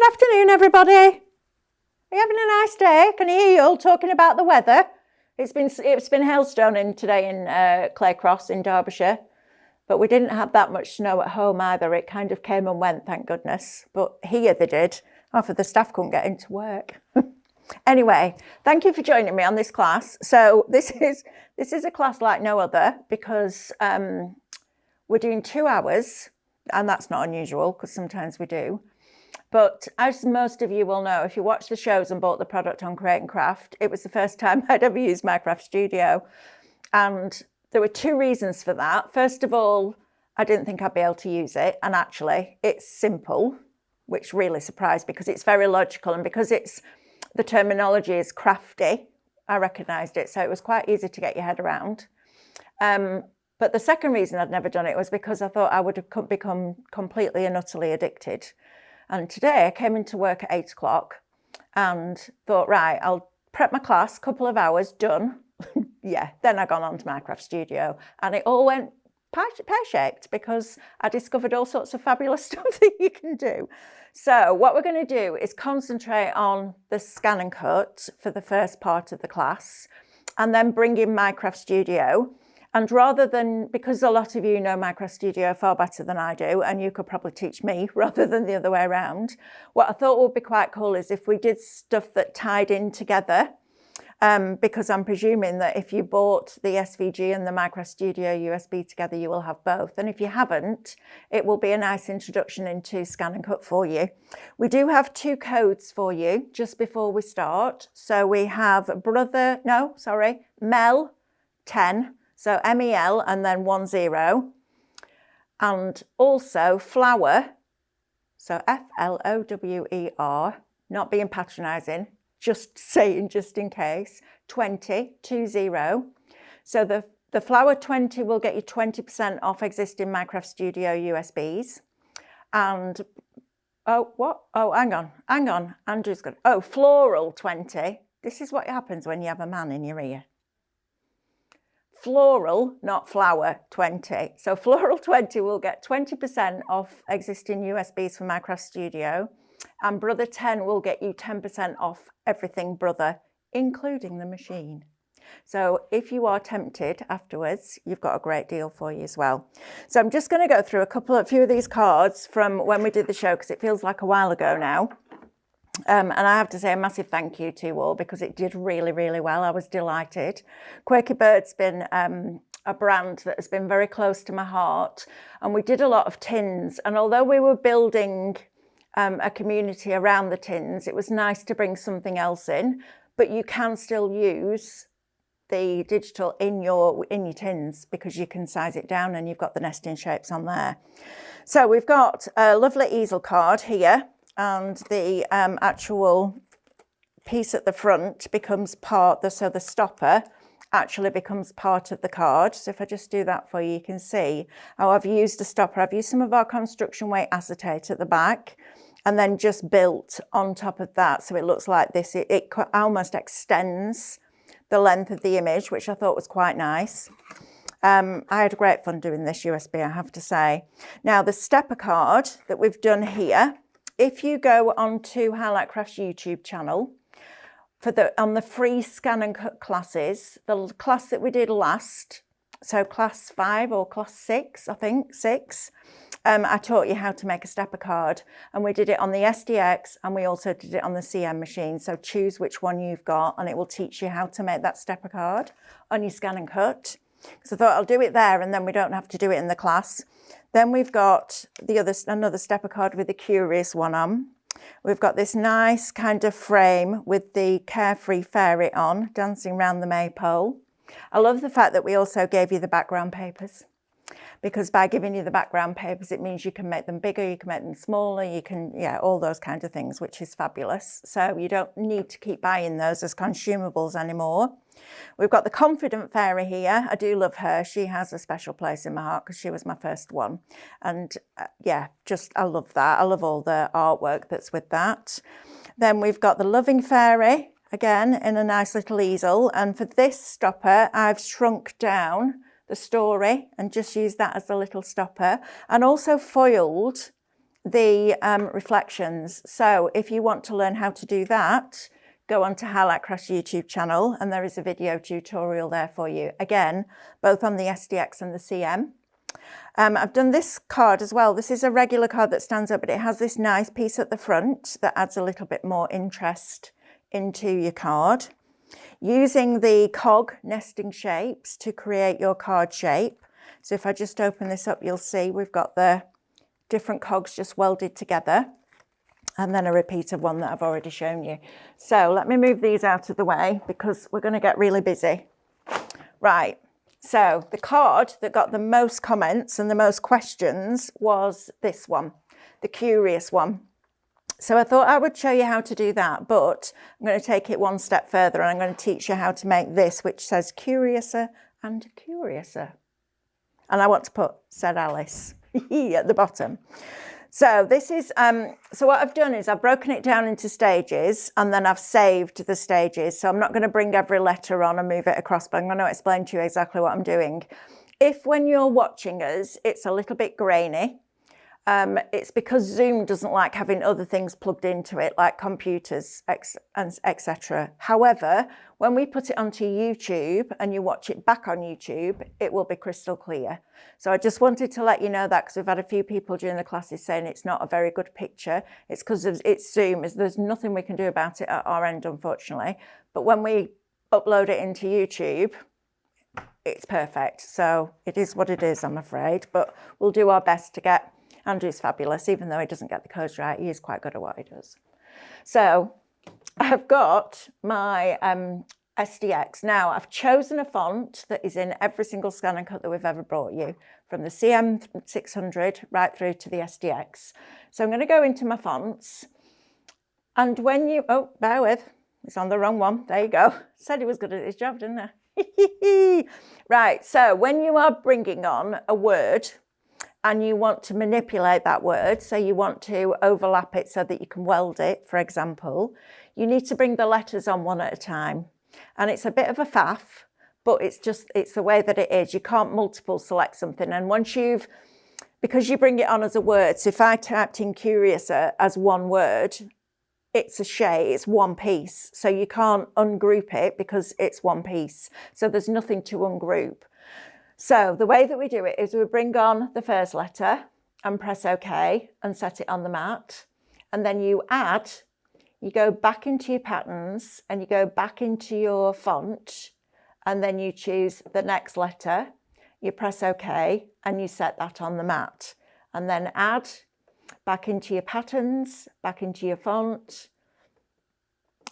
Good afternoon, everybody. Are you having a nice day? Can you hear you all talking about the weather? It's been hailstoning today in Claycross in Derbyshire, but we didn't have that much snow at home either. It kind of came and went, thank goodness. But here they did. Half of the staff couldn't get into work. Anyway, thank you for joining me on this class. So this is a class like no other because we're doing 2 hours, and that's not unusual because sometimes we do. But as most of you will know, if you watch the shows and bought the product on Create and Craft, it was the first time I'd ever used my Craft Studio. And there were 2 reasons for that. First of all, I didn't think I'd be able to use it. And actually, it's simple, which really surprised me because it's very logical and because the terminology is crafty, I recognised it. So it was quite easy to get your head around. But the second reason I'd never done it was because I thought I would have become completely and utterly addicted. And today I came into work at 8 o'clock and thought, right, I'll prep my class, couple of hours, done. Yeah, then I got on to my Craft Studio and it all went pear-shaped because I discovered all sorts of fabulous stuff that you can do. So what we're going to do is concentrate on the scan and cut for the first part of the class and then bring in my Craft Studio. And rather than, because a lot of you know my Craft Studio far better than I do, and you could probably teach me rather than the other way around, what I thought would be quite cool is if we did stuff that tied in together, because I'm presuming that if you bought the SVG and the My Craft Studio USB together, you will have both. And if you haven't, it will be a nice introduction into scan and cut for you. We do have 2 codes for you just before we start. So we have Mel 10. So MEL and then 10, and also flower, so FLOWER, not being patronising, just saying just in case, 20. So the flower 20 will get you 20% off existing Minecraft Studio USBs. And, hang on, Andrew's got, floral 20. This is what happens when you have a man in your ear. Floral, not flower, 20. So floral 20 will get 20% off existing USBs for Minecraft Studio, and brother 10 will get you 10% off everything brother, including the machine. So if you are tempted afterwards, you've got a great deal for you as well. So I'm just going to go through a few of these cards from when we did the show because it feels like a while ago now. And I have to say a massive thank you to you all because it did really, really well. I was delighted. Quirky Bird's been a brand that has been very close to my heart. And we did a lot of tins. And although we were building a community around the tins, it was nice to bring something else in. But you can still use the digital in your tins because you can size it down and you've got the nesting shapes on there. So we've got a lovely easel card here. And the actual piece at the front becomes so the stopper actually becomes part of the card. So if I just do that for you, you can see how I've used a stopper. I've used some of our construction weight acetate at the back and then just built on top of that. So it looks like this. It almost extends the length of the image, which I thought was quite nice. I had great fun doing this USB, I have to say. Now the stepper card that we've done here, if you go onto Highlight Craft's YouTube channel, on the free scan and cut classes, the class that we did last, so class 5 or class 6, I think, 6, I taught you how to make a stepper card. And we did it on the SDX and we also did it on the CM machine. So choose which one you've got and it will teach you how to make that stepper card on your scan and cut. So I thought I'll do it there and then we don't have to do it in the class. Then we've got another stepper card with the Curious one on. We've got this nice kind of frame with the Carefree Fairy on, dancing around the maypole. I love the fact that we also gave you the background papers, because by giving you the background papers, it means you can make them bigger, you can make them smaller, you can, all those kinds of things, which is fabulous. So you don't need to keep buying those as consumables anymore. We've got the Confident Fairy here. I do love her. She has a special place in my heart because she was my first one. And I love that. I love all the artwork that's with that. Then we've got the Loving Fairy, again, in a nice little easel. And for this stopper, I've shrunk down the story and just used that as a little stopper, and also foiled the reflections. So if you want to learn how to do that, go on to Highlight Cross YouTube channel, and there is a video tutorial there for you. Again, both on the SDX and the CM. I've done this card as well. This is a regular card that stands up, but it has this nice piece at the front that adds a little bit more interest into your card. Using the cog nesting shapes to create your card shape. So if I just open this up, you'll see we've got the different cogs just welded together, and then a repeat of one that I've already shown you. So let me move these out of the way because we're going to get really busy. Right. So the card that got the most comments and the most questions was this one, the curious one. So I thought I would show you how to do that, but I'm going to take it one step further and I'm going to teach you how to make this, which says curiouser and curiouser. And I want to put said Alice at the bottom. So this is, so what I've done is I've broken it down into stages and then I've saved the stages. So I'm not going to bring every letter on and move it across, but I'm going to explain to you exactly what I'm doing. If when you're watching us, it's a little bit grainy, it's because Zoom doesn't like having other things plugged into it, like computers, etc. However, when we put it onto YouTube and you watch it back on YouTube, it will be crystal clear. So I just wanted to let you know that because we've had a few people during the classes saying it's not a very good picture. It's because it's Zoom. There's nothing we can do about it at our end, unfortunately. But when we upload it into YouTube, it's perfect. So it is what it is, I'm afraid. But we'll do our best to get... Andrew's fabulous, even though he doesn't get the codes right. He is quite good at what he does. So I've got my SDX. Now, I've chosen a font that is in every single scan and cut that we've ever brought you, from the CM600 right through to the SDX. So I'm going to go into my fonts. And when you... Oh, bear with. It's on the wrong one. There you go. Said he was good at his job, didn't I? Right, so when you are bringing on a word... and you want to manipulate that word, so you want to overlap it so that you can weld it, for example, you need to bring the letters on one at a time. And it's a bit of a faff, but it's the way that it is. You can't multiple select something. And once because you bring it on as a word, so if I typed in curiouser as one word, it's a shade, it's one piece. So you can't ungroup it because it's one piece. So there's nothing to ungroup. So the way that we do it is we bring on the first letter and press OK and set it on the mat. And then you go back into your patterns and you go back into your font and then you choose the next letter, you press OK and you set that on the mat. And then add back into your patterns, back into your font,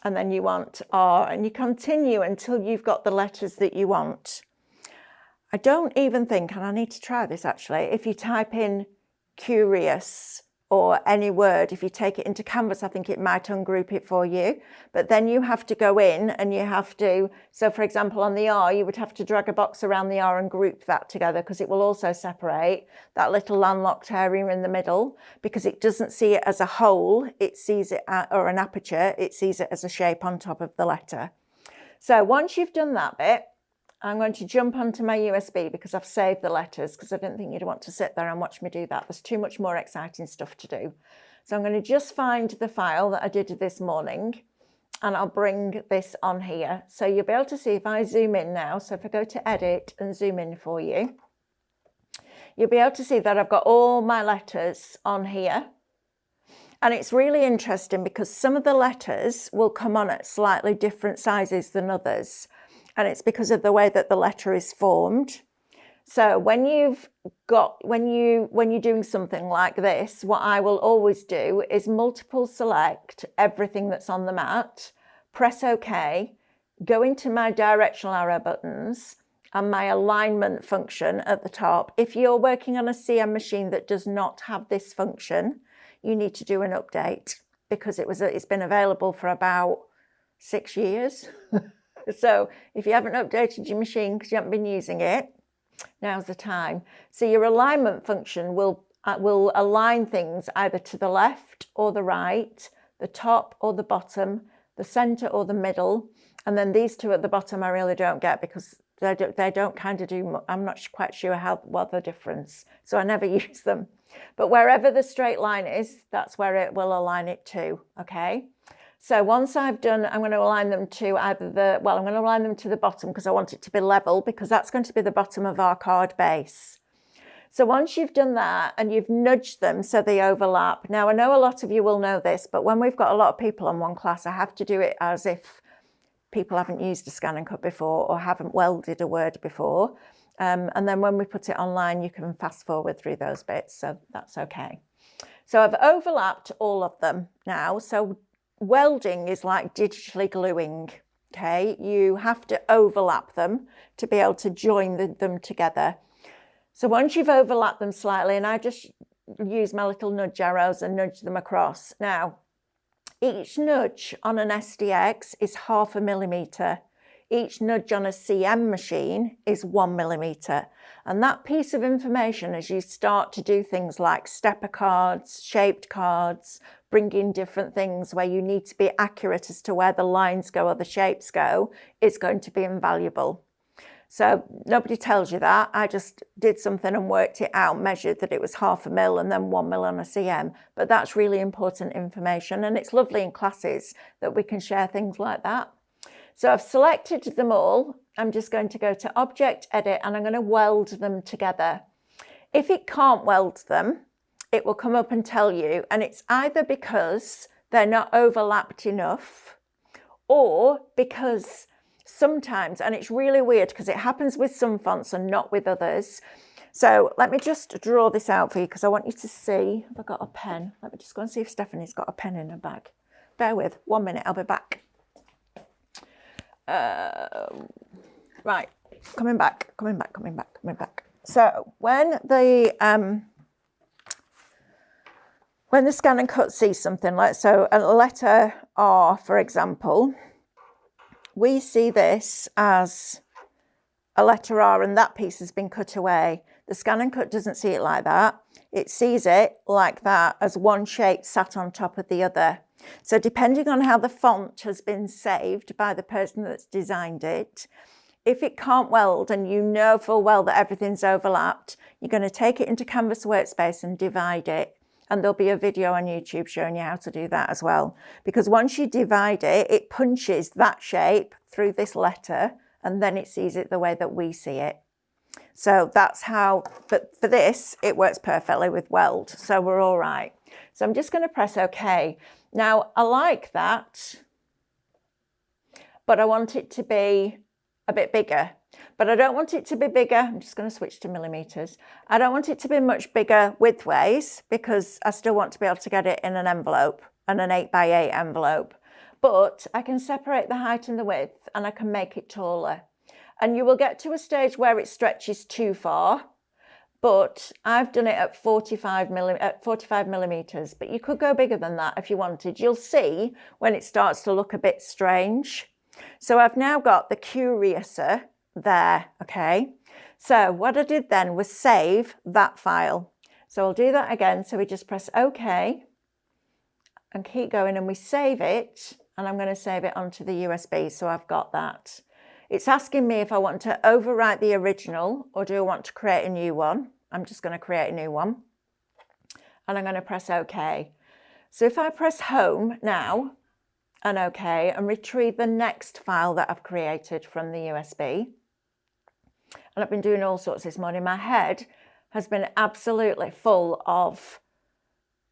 and then you want R, and you continue until you've got the letters that you want. I don't even think, and I need to try this actually, if you type in curious or any word, if you take it into Canvas, I think it might ungroup it for you. But then you have to go in and you have to, so for example, on the R, you would have to drag a box around the R and group that together because it will also separate that little landlocked area in the middle because it doesn't see it as a hole, it sees it, or an aperture, it sees it as a shape on top of the letter. So once you've done that bit, I'm going to jump onto my USB because I've saved the letters because I didn't think you'd want to sit there and watch me do that. There's too much more exciting stuff to do. So I'm going to just find the file that I did this morning and I'll bring this on here. So you'll be able to see if I zoom in now. So if I go to edit and zoom in for you, you'll be able to see that I've got all my letters on here. And it's really interesting because some of the letters will come on at slightly different sizes than others. And it's because of the way that the letter is formed. So when you're doing something like this, what I will always do is multiple select everything that's on the mat, press OK, go into my directional arrow buttons and my alignment function at the top. If you're working on a CM machine that does not have this function, you need to do an update because it's been available for about 6 years. So if you haven't updated your machine because you haven't been using it, now's the time. So your alignment function will align things either to the left or the right, the top or the bottom, the center or the middle. And then these two at the bottom I really don't get because they don't kind of do, I'm not quite sure what the difference. So I never use them. But wherever the straight line is, that's where it will align it to, okay? So once I've done, I'm going to align them to either the, well, I'm going to align them to the bottom because I want it to be level, because that's going to be the bottom of our card base. So once you've done that and you've nudged them so they overlap. Now, I know a lot of you will know this, but when we've got a lot of people on one class, I have to do it as if people haven't used a scan and cut before or haven't welded a word before. And then when we put it online, you can fast forward through those bits, so that's okay. So I've overlapped all of them now. So welding is like digitally gluing, okay? You have to overlap them to be able to join them together. So once you've overlapped them slightly, and I just use my little nudge arrows and nudge them across. Now, each nudge on an SDX is 0.5 millimetre. Each nudge on a CM machine is 1 millimetre. And that piece of information, as you start to do things like stepper cards, shaped cards, bring in different things where you need to be accurate as to where the lines go or the shapes go, is going to be invaluable. So nobody tells you that. I just did something and worked it out, measured that it was 0.5 mil and then 1 mil on a CM. But that's really important information, and it's lovely in classes that we can share things like that. So I've selected them all. I'm just going to go to Object, Edit, and I'm going to weld them together. If it can't weld them, it will come up and tell you, and it's either because they're not overlapped enough, or because sometimes, and it's really weird because it happens with some fonts and not with others. So let me just draw this out for you because I want you to see. Have I got a pen? Let me just go and see if Stephanie's got a pen in her bag. Bear with, 1 minute, I'll be back. Right, coming back. So when the scan and cut sees something like, so a letter R, for example, we see this as a letter R and that piece has been cut away. The scan and cut doesn't see it like that. It sees it like that, as one shape sat on top of the other. So depending on how the font has been saved by the person that's designed it, if it can't weld and you know full well that everything's overlapped, you're going to take it into Canvas Workspace and divide it. And there'll be a video on YouTube showing you how to do that as well. Because once you divide it, it punches that shape through this letter and then it sees it the way that we see it. So that's how, but for this, it works perfectly with weld. So we're all right. So I'm just going to press OK. Now, I like that, but I want it to be a bit bigger. But I don't want it to be bigger. I'm just going to switch to millimetres. I don't want it to be much bigger widthways because I still want to be able to get it in an envelope, and an 8x8 envelope. But I can separate the height and the width, and I can make it taller. And you will get to a stage where it stretches too far. But I've done it at 45 millimetres, but you could go bigger than that if you wanted. You'll see when it starts to look a bit strange. So I've now got the Curiouser there, okay? So what I did then was save that file. So I'll do that again. So we just press OK and keep going, and we save it, and I'm going to save it onto the USB. So I've got that. It's asking me if I want to overwrite the original or do I want to create a new one. I'm just going to create a new one, and I'm going to press OK. So if I press Home now and OK and retrieve the next file that I've created from the USB, and I've been doing all sorts this morning, my head has been absolutely full of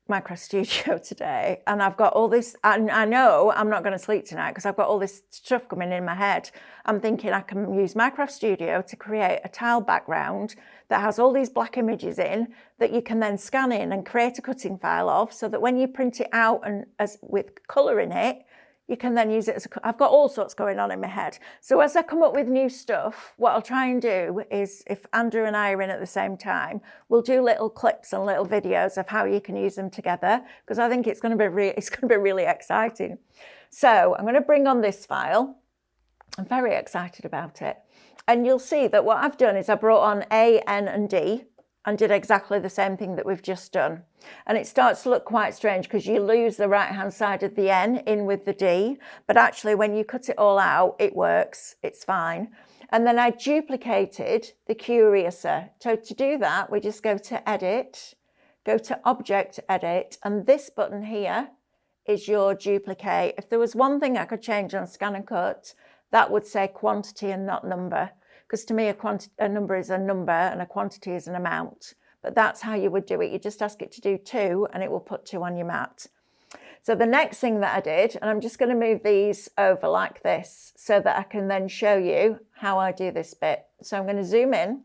Micro Studio today, and I've got all this, and I know I'm not going to sleep tonight because I've got all this stuff coming in my head. I'm thinking I can use Micro Studio to create a tile background that has all these black images in that you can then scan in and create a cutting file of, so that when you print it out and with colour in it, you can then use it as I've got all sorts going on in my head. So as I come up with new stuff, what I'll try and do is, if Andrew and I are in at the same time, we'll do little clips and little videos of how you can use them together, because I think it's going to be really exciting. So I'm going to bring on this file. I'm very excited about it. And you'll see that what I've done is I brought on A, N and D and did exactly the same thing that we've just done. And it starts to look quite strange because you lose the right-hand side of the N in with the D, but actually when you cut it all out, it works, it's fine. And then I duplicated the Curiouser. So to do that, we just go to Edit, go to Object, Edit, and this button here is your duplicate. If there was one thing I could change on Scan and Cut, that would say quantity and not number, because to me a number is a number and a quantity is an amount. But that's how you would do it. You just ask it to do 2 and it will put 2 on your mat. So the next thing that I did, and I'm just going to move these over like this so that I can then show you how I do this bit. So I'm going to zoom in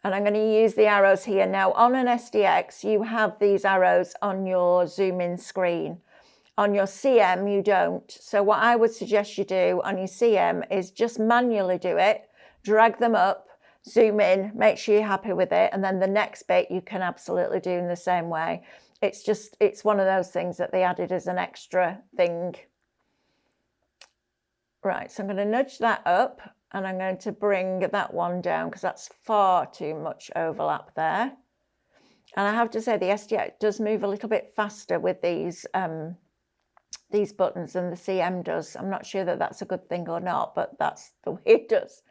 and I'm going to use the arrows here. Now on an SDX, you have these arrows on your zoom in screen. On your CM, you don't. So what I would suggest you do on your CM is just manually do it, drag them up, zoom in, make sure you're happy with it. And then the next bit you can absolutely do in the same way. It's one of those things that they added as an extra thing. Right, so I'm going to nudge that up and I'm going to bring that one down because that's far too much overlap there. And I have to say the SDX does move a little bit faster with these buttons than the CM does. I'm not sure that that's a good thing or not, but that's the way it does.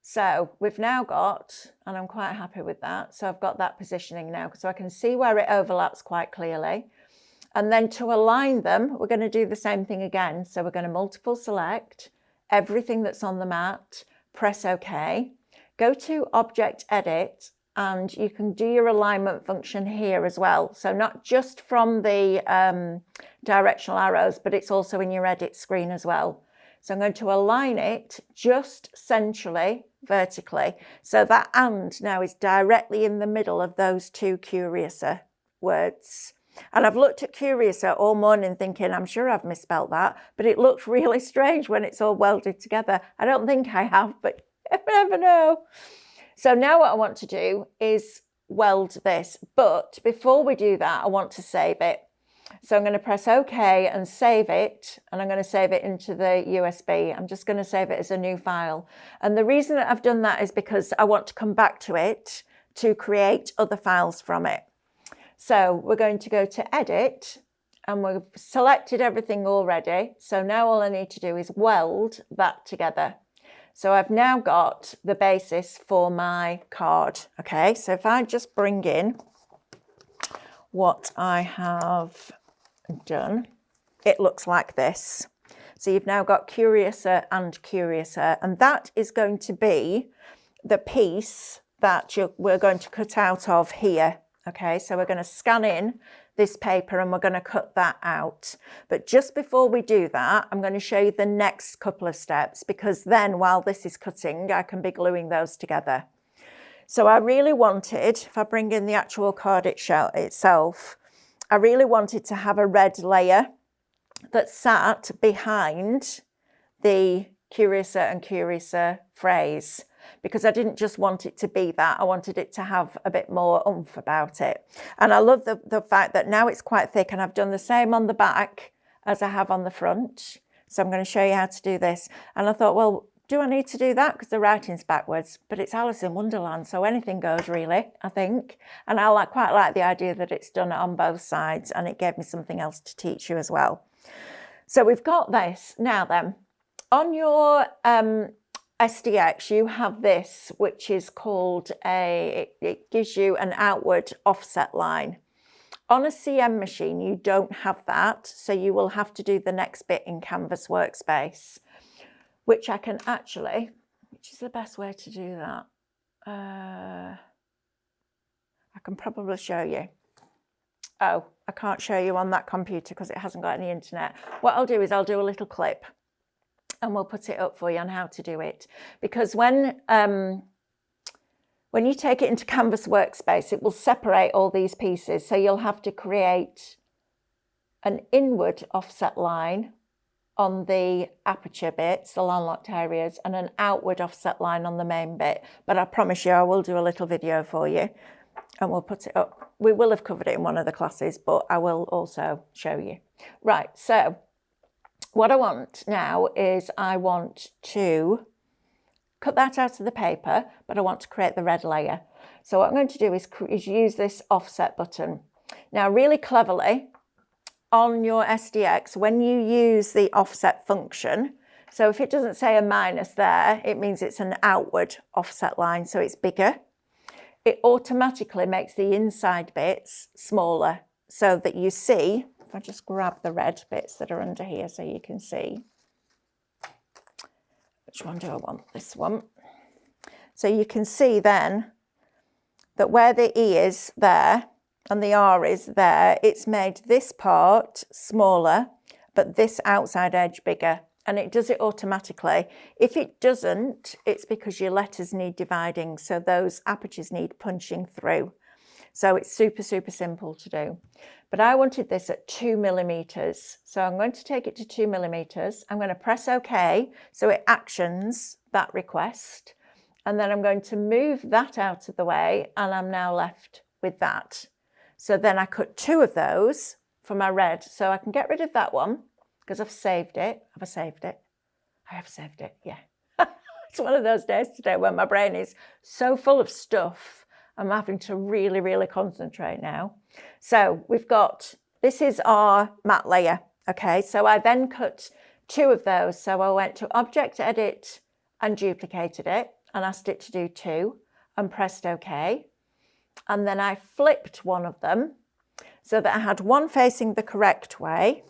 So we've now got, and I'm quite happy with that. So I've got that positioning now, so I can see where it overlaps quite clearly. And then to align them, we're going to do the same thing again. So we're going to multiple select everything that's on the mat, press OK, go to Object, Edit, and you can do your alignment function here as well. So not just from the directional arrows, but it's also in your edit screen as well. So I'm going to align it just centrally, vertically. So that "and" now is directly in the middle of those 2 Curiouser words. And I've looked at Curiouser all morning thinking, I'm sure I've misspelt that, but it looks really strange when it's all welded together. I don't think I have, but you never know. So now what I want to do is weld this. But before we do that, I want to save it. So I'm going to press OK and save it, and I'm going to save it into the USB. I'm just going to save it as a new file. And the reason that I've done that is because I want to come back to it to create other files from it. So we're going to go to Edit, and we've selected everything already. So now all I need to do is weld that together. So I've now got the basis for my card. Okay, so if I just bring in what I have done, it looks like this. So you've now got Curiouser and Curiouser, and that is going to be the piece that we're going to cut out of here. Okay, so we're going to scan in this paper and we're going to cut that out. But just before we do that, I'm going to show you the next couple of steps, because then while this is cutting, I can be gluing those together. So I really wanted, if I bring in the actual card itself, I really wanted to have a red layer that sat behind the Curiouser and Curiouser phrase, because I didn't just want it to be that, I wanted it to have a bit more oomph about it. And I love the fact that now it's quite thick, and I've done the same on the back as I have on the front. So I'm going to show you how to do this. And I thought, well, do I need to do that? Because the writing's backwards, but it's Alice in Wonderland, so anything goes really, I think. And I quite like the idea that it's done on both sides, and it gave me something else to teach you as well. So we've got this. Now then, on your SDX, you have this, which is called it gives you an outward offset line. On a CM machine, you don't have that, so you will have to do the next bit in Canvas Workspace, which I can actually, which is the best way to do that? I can probably show you. Oh, I can't show you on that computer because it hasn't got any internet. What I'll do is I'll do a little clip and we'll put it up for you on how to do it. Because when you take it into Canvas Workspace, it will separate all these pieces. So you'll have to create an inward offset line on the aperture bits, the landlocked areas, and an outward offset line on the main bit. But I promise you, I will do a little video for you and we'll put it up. We will have covered it in one of the classes, but I will also show you. Right, so what I want now is I want to cut that out of the paper, but I want to create the red layer. So what I'm going to do is use this offset button. Now, really cleverly, on your SDX, when you use the offset function, so if it doesn't say a minus there, it means it's an outward offset line, so it's bigger. it automatically makes the inside bits smaller so that you see, if I just grab the red bits that are under here so you can see. Which one do I want? This one. So you can see then that where the E is there and the R is there, it's made this part smaller, but this outside edge bigger. And it does it automatically. If it doesn't, it's because your letters need dividing. So those apertures need punching through. So it's super, super simple to do. But I wanted this at 2 millimeters. So I'm going to take it to 2 millimeters. I'm going to press OK. So it actions that request. And then I'm going to move that out of the way. And I'm now left with that. So then I cut 2 of those for my red. So I can get rid of that one because I've saved it. Have I saved it? I have saved it, yeah. It's one of those days today when my brain is so full of stuff. I'm having to really, really concentrate now. So we've got, this is our matte layer. Okay, so I then cut 2 of those. So I went to Object Edit and duplicated it and asked it to do 2 and pressed OK. And then I flipped one of them so that I had one facing the correct way,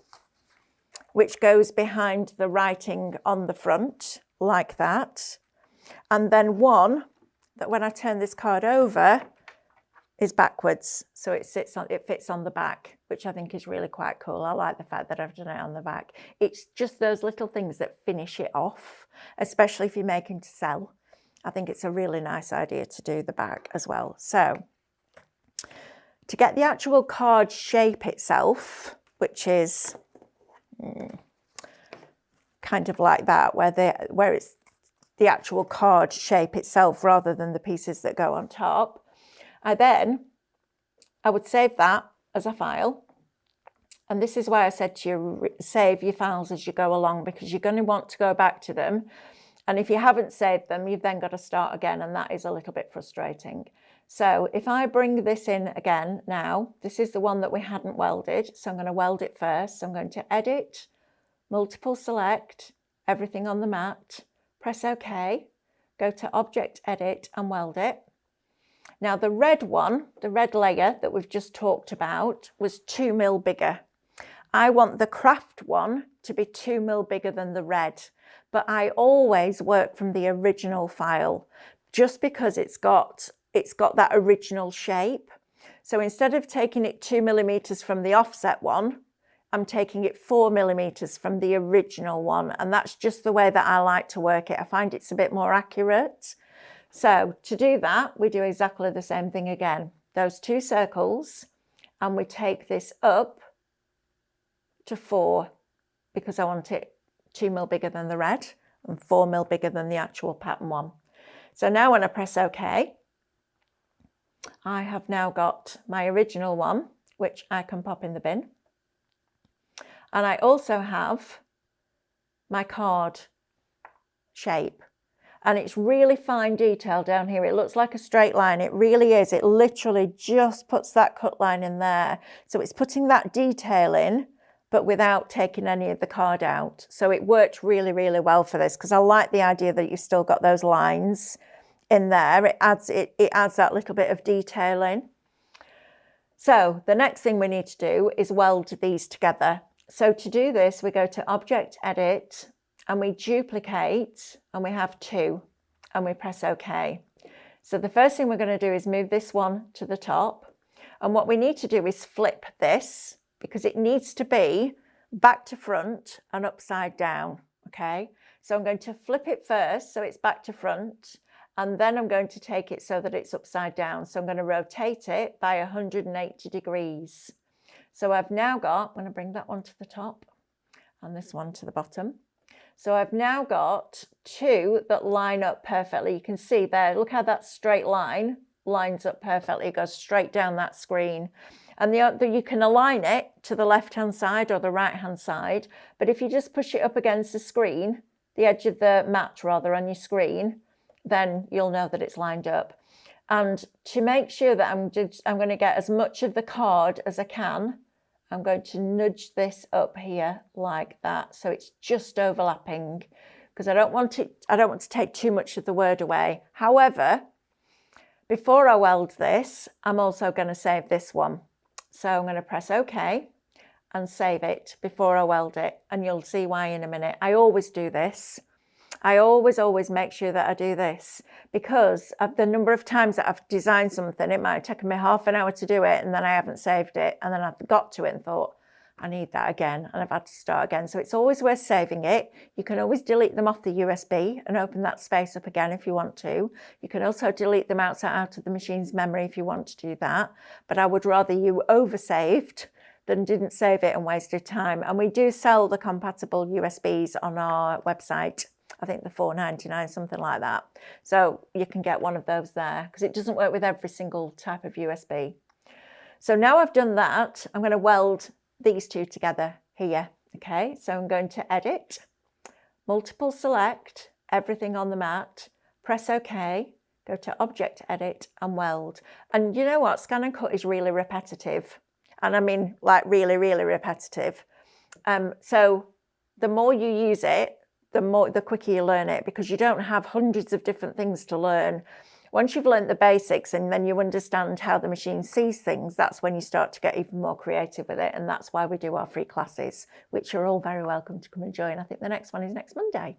which goes behind the writing on the front like that. And then one that when I turn this card over is backwards. So it fits on the back, which I think is really quite cool. I like the fact that I've done it on the back. It's just those little things that finish it off, especially if you're making to sell. I think it's a really nice idea to do the back as well. So to get the actual card shape itself, which is kind of like that, where it's the actual card shape itself rather than the pieces that go on top, I would save that as a file. And this is why I said to you, save your files as you go along, because you're going to want to go back to them. And if you haven't saved them, you've then got to start again, and that is a little bit frustrating. So if I bring this in again now, this is the one that we hadn't welded. So I'm going to weld it first. So I'm going to Edit, Multiple Select, everything on the mat, press OK, go to Object Edit and weld it. Now the red one, the red layer that we've just talked about, was 2 mil bigger. I want the craft one to be 2 mil bigger than the red, but I always work from the original file just because it's got that original shape. So instead of taking it 2 millimeters from the offset one, I'm taking it 4 millimeters from the original one. And that's just the way that I like to work it. I find it's a bit more accurate. So to do that, we do exactly the same thing again. Those 2 circles, and we take this up to 4 because I want it 2 mil bigger than the red and 4 mil bigger than the actual pattern one. So now when I press OK, I have now got my original one, which I can pop in the bin. And I also have my card shape. And it's really fine detail down here. It looks like a straight line. It really is. It literally just puts that cut line in there. So it's putting that detail in, but without taking any of the card out. So it worked really, really well for this because I like the idea that you've still got those lines in there. It adds that little bit of detail in. So the next thing we need to do is weld these together. So to do this, we go to Object Edit and we duplicate, and we have 2, and we press OK. So the first thing we're going to do is move this one to the top. And what we need to do is flip this because it needs to be back to front and upside down. Okay, so I'm going to flip it first so it's back to front, and then I'm going to take it so that it's upside down. So I'm going to rotate it by 180 degrees. So I've now got, I'm going to bring that one to the top and this one to the bottom. So I've now got 2 that line up perfectly. You can see there, look how that straight line lines up perfectly. It goes straight down that screen. And you can align it to the left-hand side or the right-hand side. But if you just push it up against the screen, the edge of the mat rather on your screen, then you'll know that it's lined up. And to make sure that I'm going to get as much of the card as I can, I'm going to nudge this up here like that. So it's just overlapping because I don't want to take too much of the word away. However, Before I weld this, I'm also going to save this one. So I'm going to press OK and save it before I weld it. And you'll see why in a minute. I always do this. I always make sure that I do this, because of the number of times that I've designed something, it might have taken me half an hour to do it and then I haven't saved it. And then I've got to it and thought, I need that again. And I've had to start again. So it's always worth saving it. You can always delete them off the USB and open that space up again if you want to. You can also delete them out of the machine's memory if you want to do that. But I would rather you oversaved than didn't save it and wasted time. And we do sell the compatible USBs on our website. I think they're $4.99, something like that. So you can get one of those there, because it doesn't work with every single type of USB. So now I've done that, I'm going to weld these two together here. Okay, so I'm going to edit, multiple select, everything on the mat, press OK, go to object edit and weld. And you know what? Scan and cut is really repetitive. And I mean like really repetitive. So the more you use it, the quicker you learn it, because you don't have hundreds of different things to learn. Once you've learned the basics and then you understand how the machine sees things, that's when you start to get even more creative with it. And that's why we do our free classes, which you're all very welcome to come and join. I think the next one is next Monday.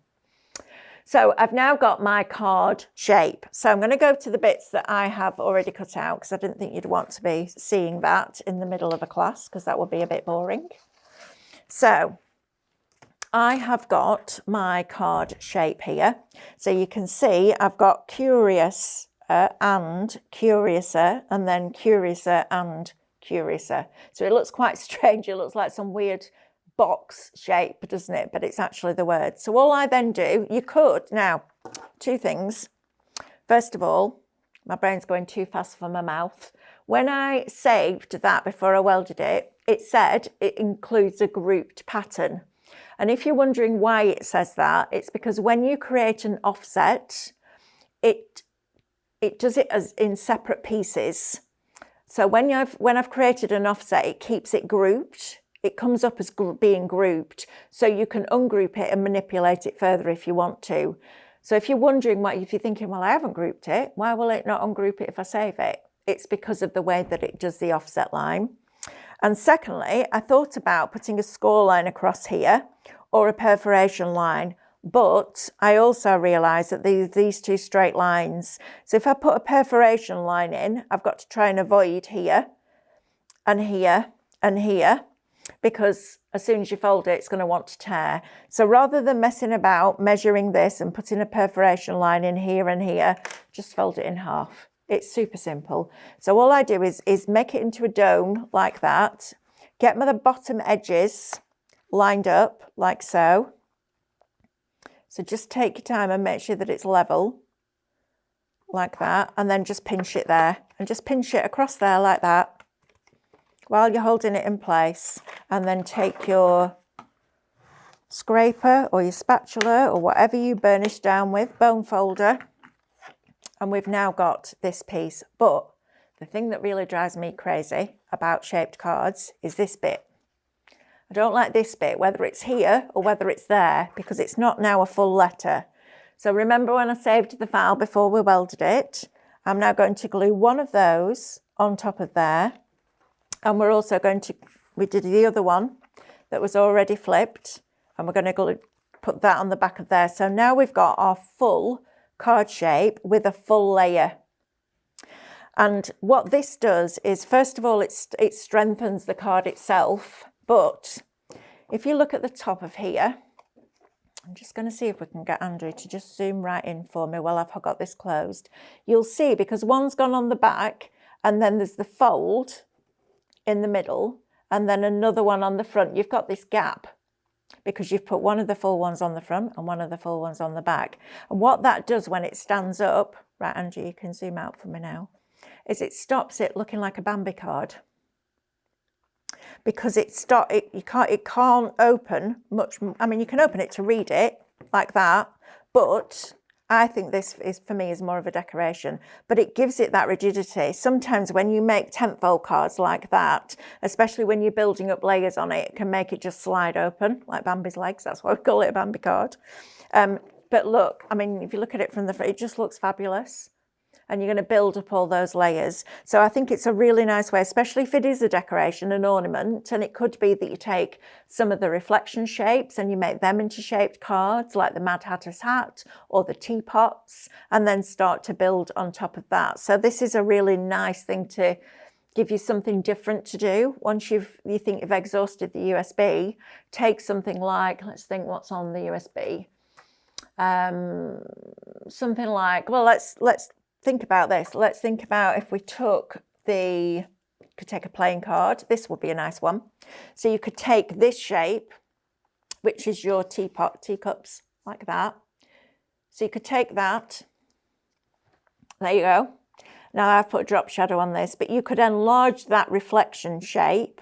So I've now got my card shape. So I'm going to go to the bits that I have already cut out, because I didn't think you'd want to be seeing that in the middle of a class, because that would be a bit boring. So I have got my card shape here. So you can see I've got curious and curiouser, and then curiouser and curiouser. So it looks quite strange. It looks like some weird box shape, doesn't it? But it's actually the word. So all I then do, you could, now, two things. First of all, my brain's going too fast for my mouth. When I saved that before I welded it, it said it includes a grouped pattern. And if you're wondering why it says that, it's because when you create an offset, it does it as in separate pieces. So when I've created an offset, it keeps it grouped. It comes up as being grouped. So you can ungroup it and manipulate it further if you want to. So if you're wondering, if you're thinking, well, I haven't grouped it, why will it not ungroup it if I save it? It's because of the way that it does the offset line. And secondly, I thought about putting a score line across here or a perforation line, but I also realised that these two straight lines, so if I put a perforation line in, I've got to try and avoid here and here and here, because as soon as you fold it, it's going to want to tear. So rather than messing about measuring this and putting a perforation line in here and here, just fold it in half. It's super simple. So all I do is make it into a dome like that, get the bottom edges lined up like so. So just take your time and make sure that it's level like that, and then just pinch it there and just pinch it across there like that while you're holding it in place. And then take your scraper or your spatula or whatever you burnish down with, bone folder, and we've now got this piece. But the thing that really drives me crazy about shaped cards is this bit. I don't like this bit, whether it's here or whether it's there, because it's not now a full letter. So remember when I saved the file before we welded it? I'm now going to glue one of those on top of there. And we're also going to, we did the other one that was already flipped, and we're going to put that on the back of there. So now we've got our full card shape with a full layer. And what this does is, first of all, it strengthens the card itself. But if you look at the top of here, I'm just going to see if we can get Andrew to just zoom right in for me while I've got this closed. You'll see, because one's gone on the back, and then there's the fold in the middle, and then another one on the front. You've got this gap because you've put one of the full ones on the front and one of the full ones on the back. And what that does when it stands up, right, Andrew, you can zoom out for me now, is it stops it looking like a Bambi card. Because it can't open much. I mean, you can open it to read it like that, but I think this is, for me, is more of a decoration, but it gives it that rigidity. Sometimes when you make tentfold cards like that, especially when you're building up layers on it, it can make it just slide open like Bambi's legs. That's why we call it a Bambi card. But look, I mean, if you look at it from the front, it just looks fabulous. and you're going to build up all those layers. So I think it's a really nice way, especially if it is a decoration, an ornament, and it could be that you take some of the reflection shapes and you make them into shaped cards like the Mad Hatter's hat or the teapots, and then start to build on top of that. So this is a really nice thing to give you something different to do. Once you think you've exhausted the USB, take something like, let's think what's on the USB. Something like, well, let's think about this. Let's think about if we took could take a playing card. This would be a nice one. So you could take this shape, which is your teacups, like that. So you could take that. There you go. Now I've put a drop shadow on this, but you could enlarge that reflection shape,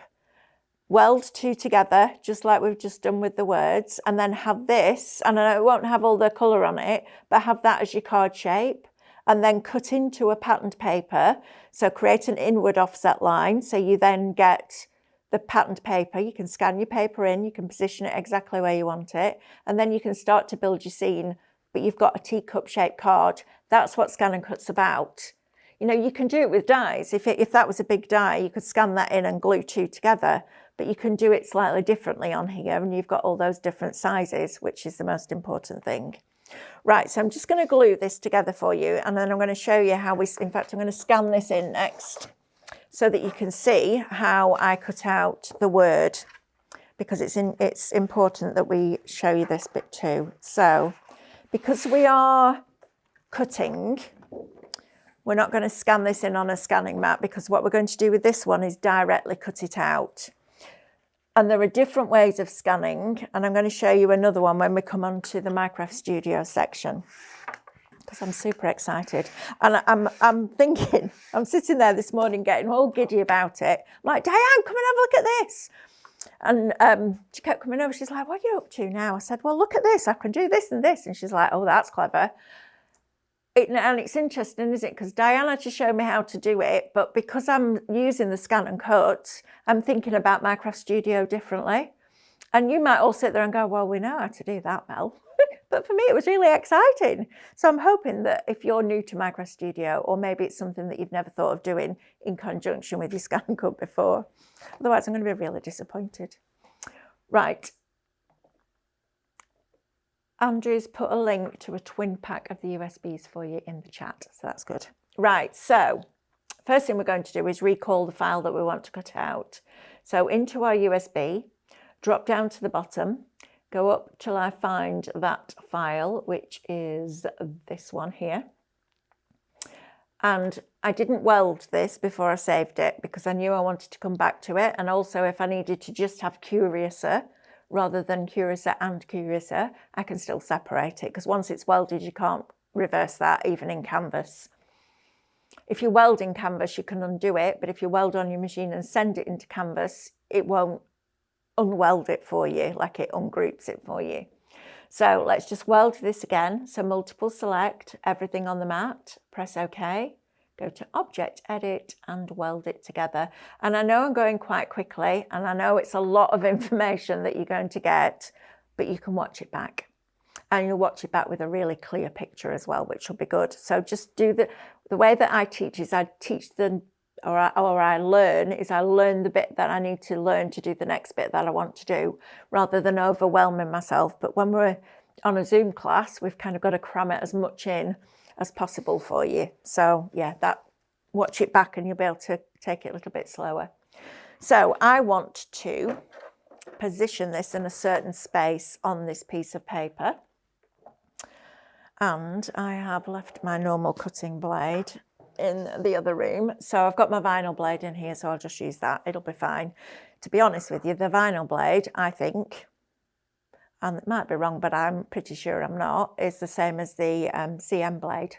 weld two together, just like we've just done with the words, and then have this, and I know it won't have all the colour on it, but have that as your card shape, and then cut into a patterned paper. So create an inward offset line, so you then get the patterned paper. You can scan your paper in, you can position it exactly where you want it, and then you can start to build your scene, but you've got a teacup shaped card. That's what Scan and Cut's about. You know, you can do it with dies. If that was a big die, you could scan that in and glue two together, but you can do it slightly differently on here, and you've got all those different sizes, which is the most important thing. Right, so I'm just going to glue this together for you, and then I'm going to show you how in fact, I'm going to scan this in next so that you can see how I cut out the word, because it's important that we show you this bit too. So, because we are cutting, we're not going to scan this in on a scanning mat, because what we're going to do with this one is directly cut it out. And there are different ways of scanning, and I'm going to show you another one when we come on to the Minecraft Studio section, because I'm super excited. And I'm thinking, I'm sitting there this morning getting all giddy about it. I'm like, Diane, come and have a look at this. And she kept coming over. She's like, what are you up to now? I said, well, look at this. I can do this and this. And she's like, oh, that's clever. And it's interesting, isn't it? Because Diana to show me how to do it, but because I'm using the Scan and Cut, I'm thinking about Minecraft Studio differently. And you might all sit there and go, well, we know how to do that, Mel. But for me, it was really exciting. So I'm hoping that if you're new to Minecraft Studio, or maybe it's something that you've never thought of doing in conjunction with your Scan and Cut before. Otherwise, I'm going to be really disappointed. Right. Andrew's put a link to a twin pack of the USBs for you in the chat, so that's good. Right, so first thing we're going to do is recall the file that we want to cut out. So into our USB, drop down to the bottom, go up till I find that file, which is this one here. And I didn't weld this before I saved it, because I knew I wanted to come back to it. And also if I needed to just have Curiouser, rather than Curiouser and Curiouser, I can still separate it, because once it's welded, you can't reverse that, even in Canvas. If you weld in Canvas, you can undo it, but if you weld on your machine and send it into Canvas, it won't unweld it for you, like it ungroups it for you. So let's just weld this again. So multiple select, everything on the mat, press OK. Go to Object, Edit, and weld it together. And I know I'm going quite quickly, and I know it's a lot of information that you're going to get, but you can watch it back. And you'll watch it back with a really clear picture as well, which will be good. So just do the way that I teach is I teach I learn the bit that I need to learn to do the next bit that I want to do, rather than overwhelming myself. But when we're on a Zoom class, we've kind of got to cram it as much in as possible for you. So yeah, watch it back and you'll be able to take it a little bit slower. So I want to position this in a certain space on this piece of paper. And I have left my normal cutting blade in the other room. So I've got my vinyl blade in here, so I'll just use that. It'll be fine. To be honest with you, the vinyl blade, I think, and it might be wrong, but I'm pretty sure I'm not, is the same as the CM blade,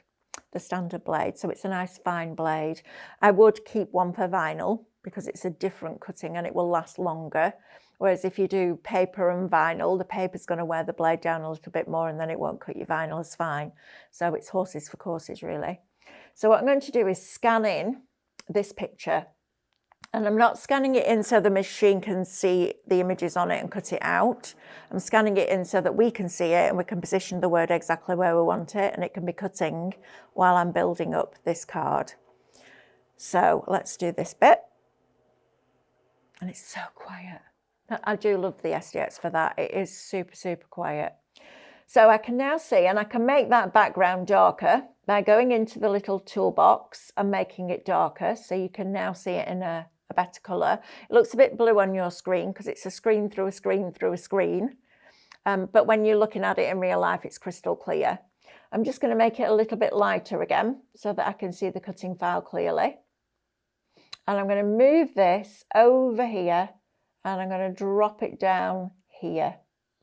the standard blade. So it's a nice fine blade. I would keep one for vinyl because it's a different cutting and it will last longer. Whereas if you do paper and vinyl, the paper's going to wear the blade down a little bit more and then it won't cut your vinyl as fine. So it's horses for courses, really. So what I'm going to do is scan in this picture And I'm not scanning it in so the machine can see the images on it and cut it out. I'm scanning it in so that we can see it and we can position the word exactly where we want it, and it can be cutting while I'm building up this card. So let's do this bit. And it's so quiet. I do love the SDX for that. It is super, super quiet. So I can now see, and I can make that background darker by going into the little toolbox and making it darker. So you can now see it in a better colour. It looks a bit blue on your screen because it's a screen through a screen through a screen. But when you're looking at it in real life, it's crystal clear. I'm just going to make it a little bit lighter again so that I can see the cutting file clearly. And I'm going to move this over here and I'm going to drop it down here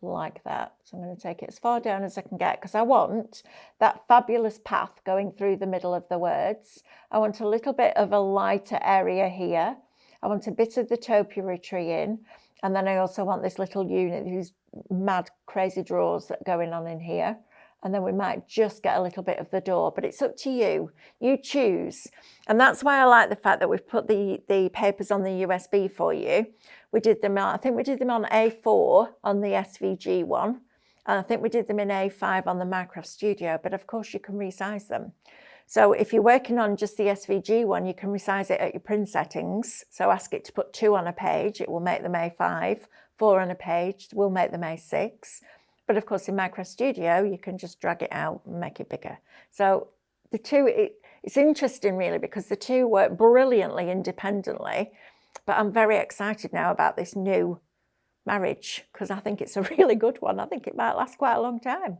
like that. So I'm going to take it as far down as I can get because I want that fabulous path going through the middle of the words. I want a little bit of a lighter area here. I want a bit of the topiary tree in. And then I also want this little unit, these mad, crazy drawers that are going on in here. And then we might just get a little bit of the door, but it's up to you. You choose. And that's why I like the fact that we've put the papers on the USB for you. We did them, I think we did them on A4 on the SVG one. And I think we did them in A5 on the Minecraft Studio, but of course you can resize them. So if you're working on just the SVG one, you can resize it at your print settings. So ask it to put 2 on a page, it will make them A5, 4 on a page, will make them A6. But of course, in Minecraft Studio, you can just drag it out and make it bigger. So the two, it's interesting really because the two work brilliantly independently, but I'm very excited now about this new marriage because I think it's a really good one. I think it might last quite a long time.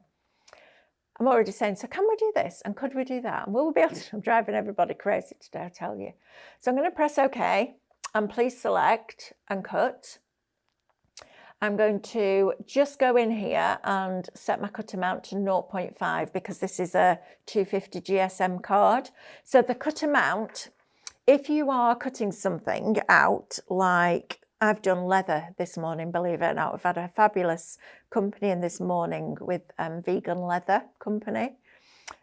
I'm already saying, so can we do this? And could we do that? And will we be able to? I'm driving everybody crazy today, I tell you. So I'm going to press OK and please select and cut. I'm going to just go in here and set my cut amount to 0.5 because this is a 250 GSM card. So the cut amount, if you are cutting something out, like I've done leather this morning, believe it or not, we've had a fabulous company in this morning with vegan leather company.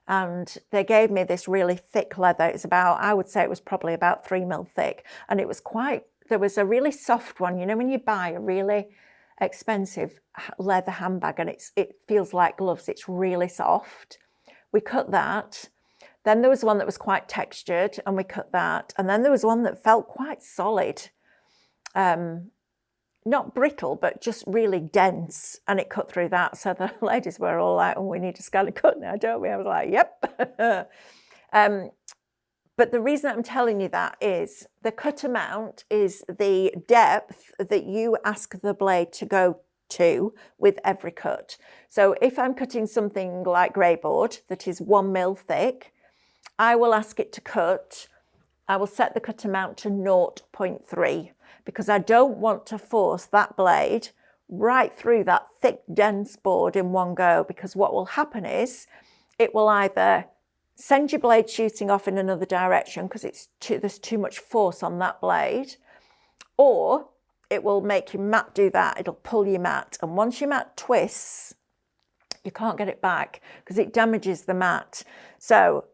And they gave me this really thick leather. It's about, I would say it was probably about 3 mil thick. And it was there was a really soft one. You know, when you buy a really expensive leather handbag and it feels like gloves, it's really soft. We cut that. Then there was one that was quite textured and we cut that. And then there was one that felt quite solid, not brittle, but just really dense, and it cut through that. So the ladies were all like, oh, we need to scan a cut now, don't we? I was like, yep. But the reason I'm telling you that is the cut amount is the depth that you ask the blade to go to with every cut. So if I'm cutting something like greyboard that is 1 mil thick, I will ask it to cut. I will set the cut amount to 0.3 because I don't want to force that blade right through that thick, dense board in one go, because what will happen is it will either send your blade shooting off in another direction because there's too much force on that blade, or it will make your mat do that. It'll pull your mat, and once your mat twists, you can't get it back because it damages the mat. So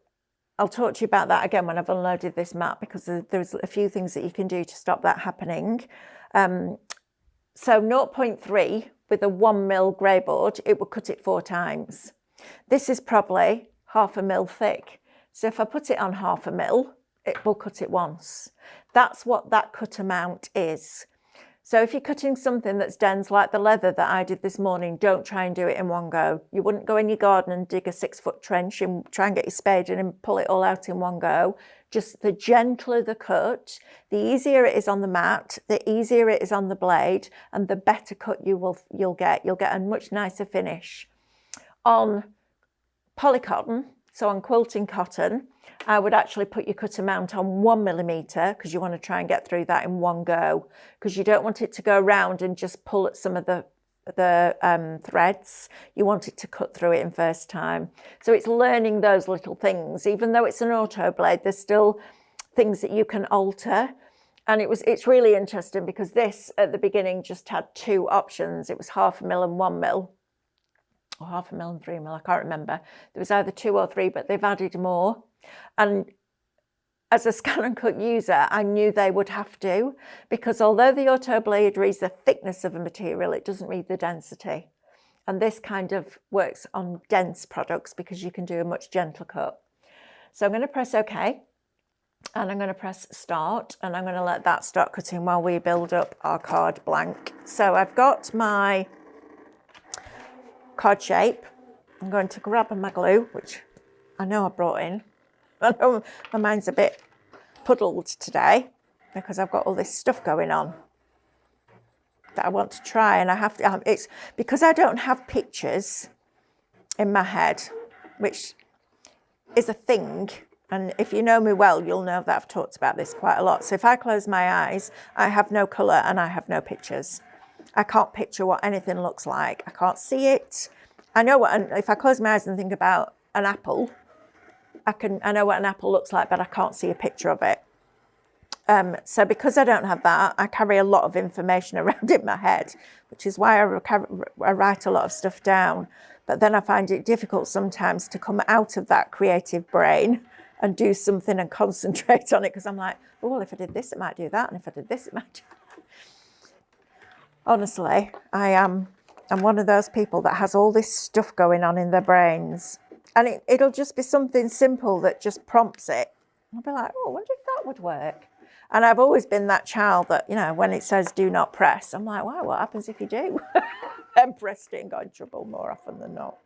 I'll talk to you about that again when I've unloaded this mat, because there's a few things that you can do to stop that happening. So 0.3 with a 1 mil grey board, it will cut it 4 times. This is probably 0.5 mil thick. So if I put it on 0.5 mil, it will cut it once. That's what that cut amount is. So if you're cutting something that's dense like the leather that I did this morning, don't try and do it in one go. You wouldn't go in your garden and dig a 6-foot trench and try and get your spade in and pull it all out in one go. Just the gentler the cut, the easier it is on the mat, the easier it is on the blade, and the better cut you'll get. You'll get a much nicer finish. On polycotton, so on quilting cotton, I would actually put your cut amount on 1 millimetre because you want to try and get through that in one go, because you don't want it to go around and just pull at some of the threads. You want it to cut through it in first time. So it's learning those little things. Even though it's an auto blade, there's still things that you can alter. And it's really interesting because this at the beginning just had 2 options. It was 0.5 mil and 1 mil. Or 0.5 mil and 3 mil, I can't remember. There was either 2 or 3, but they've added more. And as a Scan and Cut user, I knew they would have to, because although the auto blade reads the thickness of a material, it doesn't read the density. And this kind of works on dense products because you can do a much gentler cut. So I'm going to press OK, and I'm going to press start, and I'm going to let that start cutting while we build up our card blank. So I've got my card shape. I'm going to grab my glue, which I know I brought in. I know my mind's a bit puddled today because I've got all this stuff going on that I want to try, and I have to, it's because I don't have pictures in my head, which is a thing. And if you know me well, you'll know that I've talked about this quite a lot. So if I close my eyes, I have no colour and I have no pictures. I can't picture what anything looks like. I can't see it. I know what, if I close my eyes and think about an apple, I know what an apple looks like, but I can't see a picture of it. So because I don't have that, I carry a lot of information around in my head, which is why I write a lot of stuff down. But then I find it difficult sometimes to come out of that creative brain and do something and concentrate on it, because I'm like, oh, well, if I did this, it might do that. And if I did this, it might do that. Honestly, I'm one of those people that has all this stuff going on in their brains. And it'll just be something simple that just prompts it. I'll be like, oh, I wonder if that would work. And I've always been that child that, you know, when it says do not press, I'm like, wow, what happens if you do? And pressed it and got in trouble more often than not.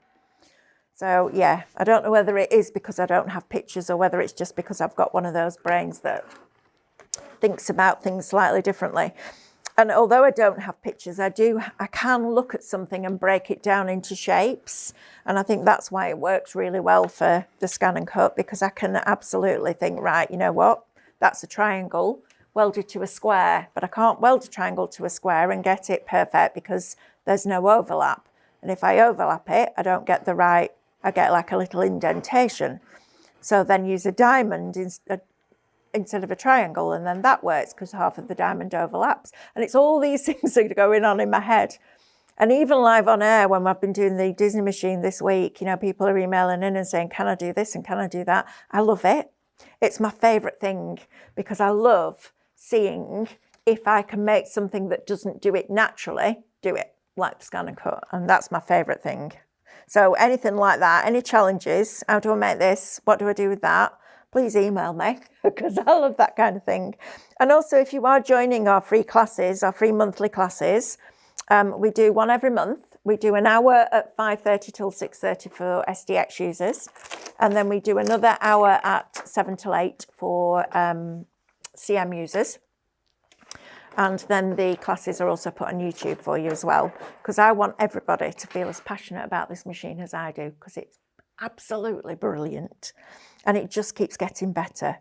So, yeah, I don't know whether it is because I don't have pictures or whether it's just because I've got one of those brains that thinks about things slightly differently. And although I don't have pictures, I can look at something and break it down into shapes. And I think that's why it works really well for the Scan and Cut, because I can absolutely think, right, you know what? That's a triangle welded to a square, but I can't weld a triangle to a square and get it perfect because there's no overlap. And if I overlap it, I don't get the right, I get like a little indentation. So then use a diamond instead of a triangle, and then that works because half of the diamond overlaps. And it's all these things that are going on in my head. And even live on air, when I've been doing the Disney machine this week, you know, people are emailing in and saying, can I do this and can I do that? I love it. It's my favourite thing because I love seeing if I can make something that doesn't do it naturally, do it like the Scan and Cut. And that's my favourite thing. So anything like that, any challenges, how do I make this? What do I do with that? Please email me because I love that kind of thing. And also, if you are joining our free classes, our free monthly classes, we do one every month. We do an hour at 5:30 till 6:30 for SDX users. And then we do another hour at 7 till 8 for CM users. And then the classes are also put on YouTube for you as well, because I want everybody to feel as passionate about this machine as I do, because it's absolutely brilliant and it just keeps getting better.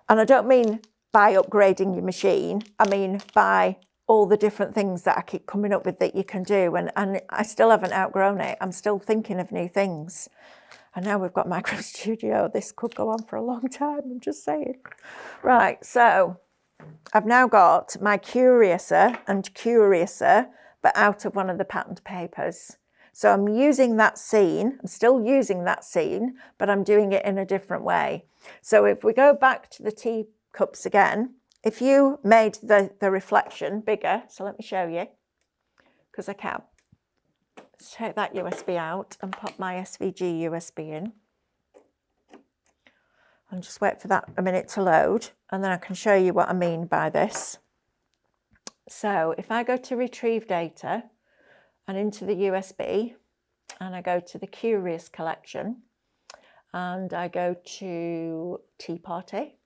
And I don't mean by upgrading your machine, I mean by all the different things that I keep coming up with that you can do, and I still haven't outgrown it. I'm still thinking of new things. And now we've got Micro Studio. This could go on for a long time, I'm just saying. Right, so I've now got my Curiouser and Curiouser, but out of one of the patterned papers. So I'm using that scene, I'm still using that scene, but I'm doing it in a different way. So if we go back to the teacups again, if you made the reflection bigger, so let me show you, because I can. Let's take that USB out and pop my SVG USB in. And just wait for that a minute to load, and then I can show you what I mean by this. So if I go to retrieve data and into the USB, and I go to the Curious collection, and I go to Tea Party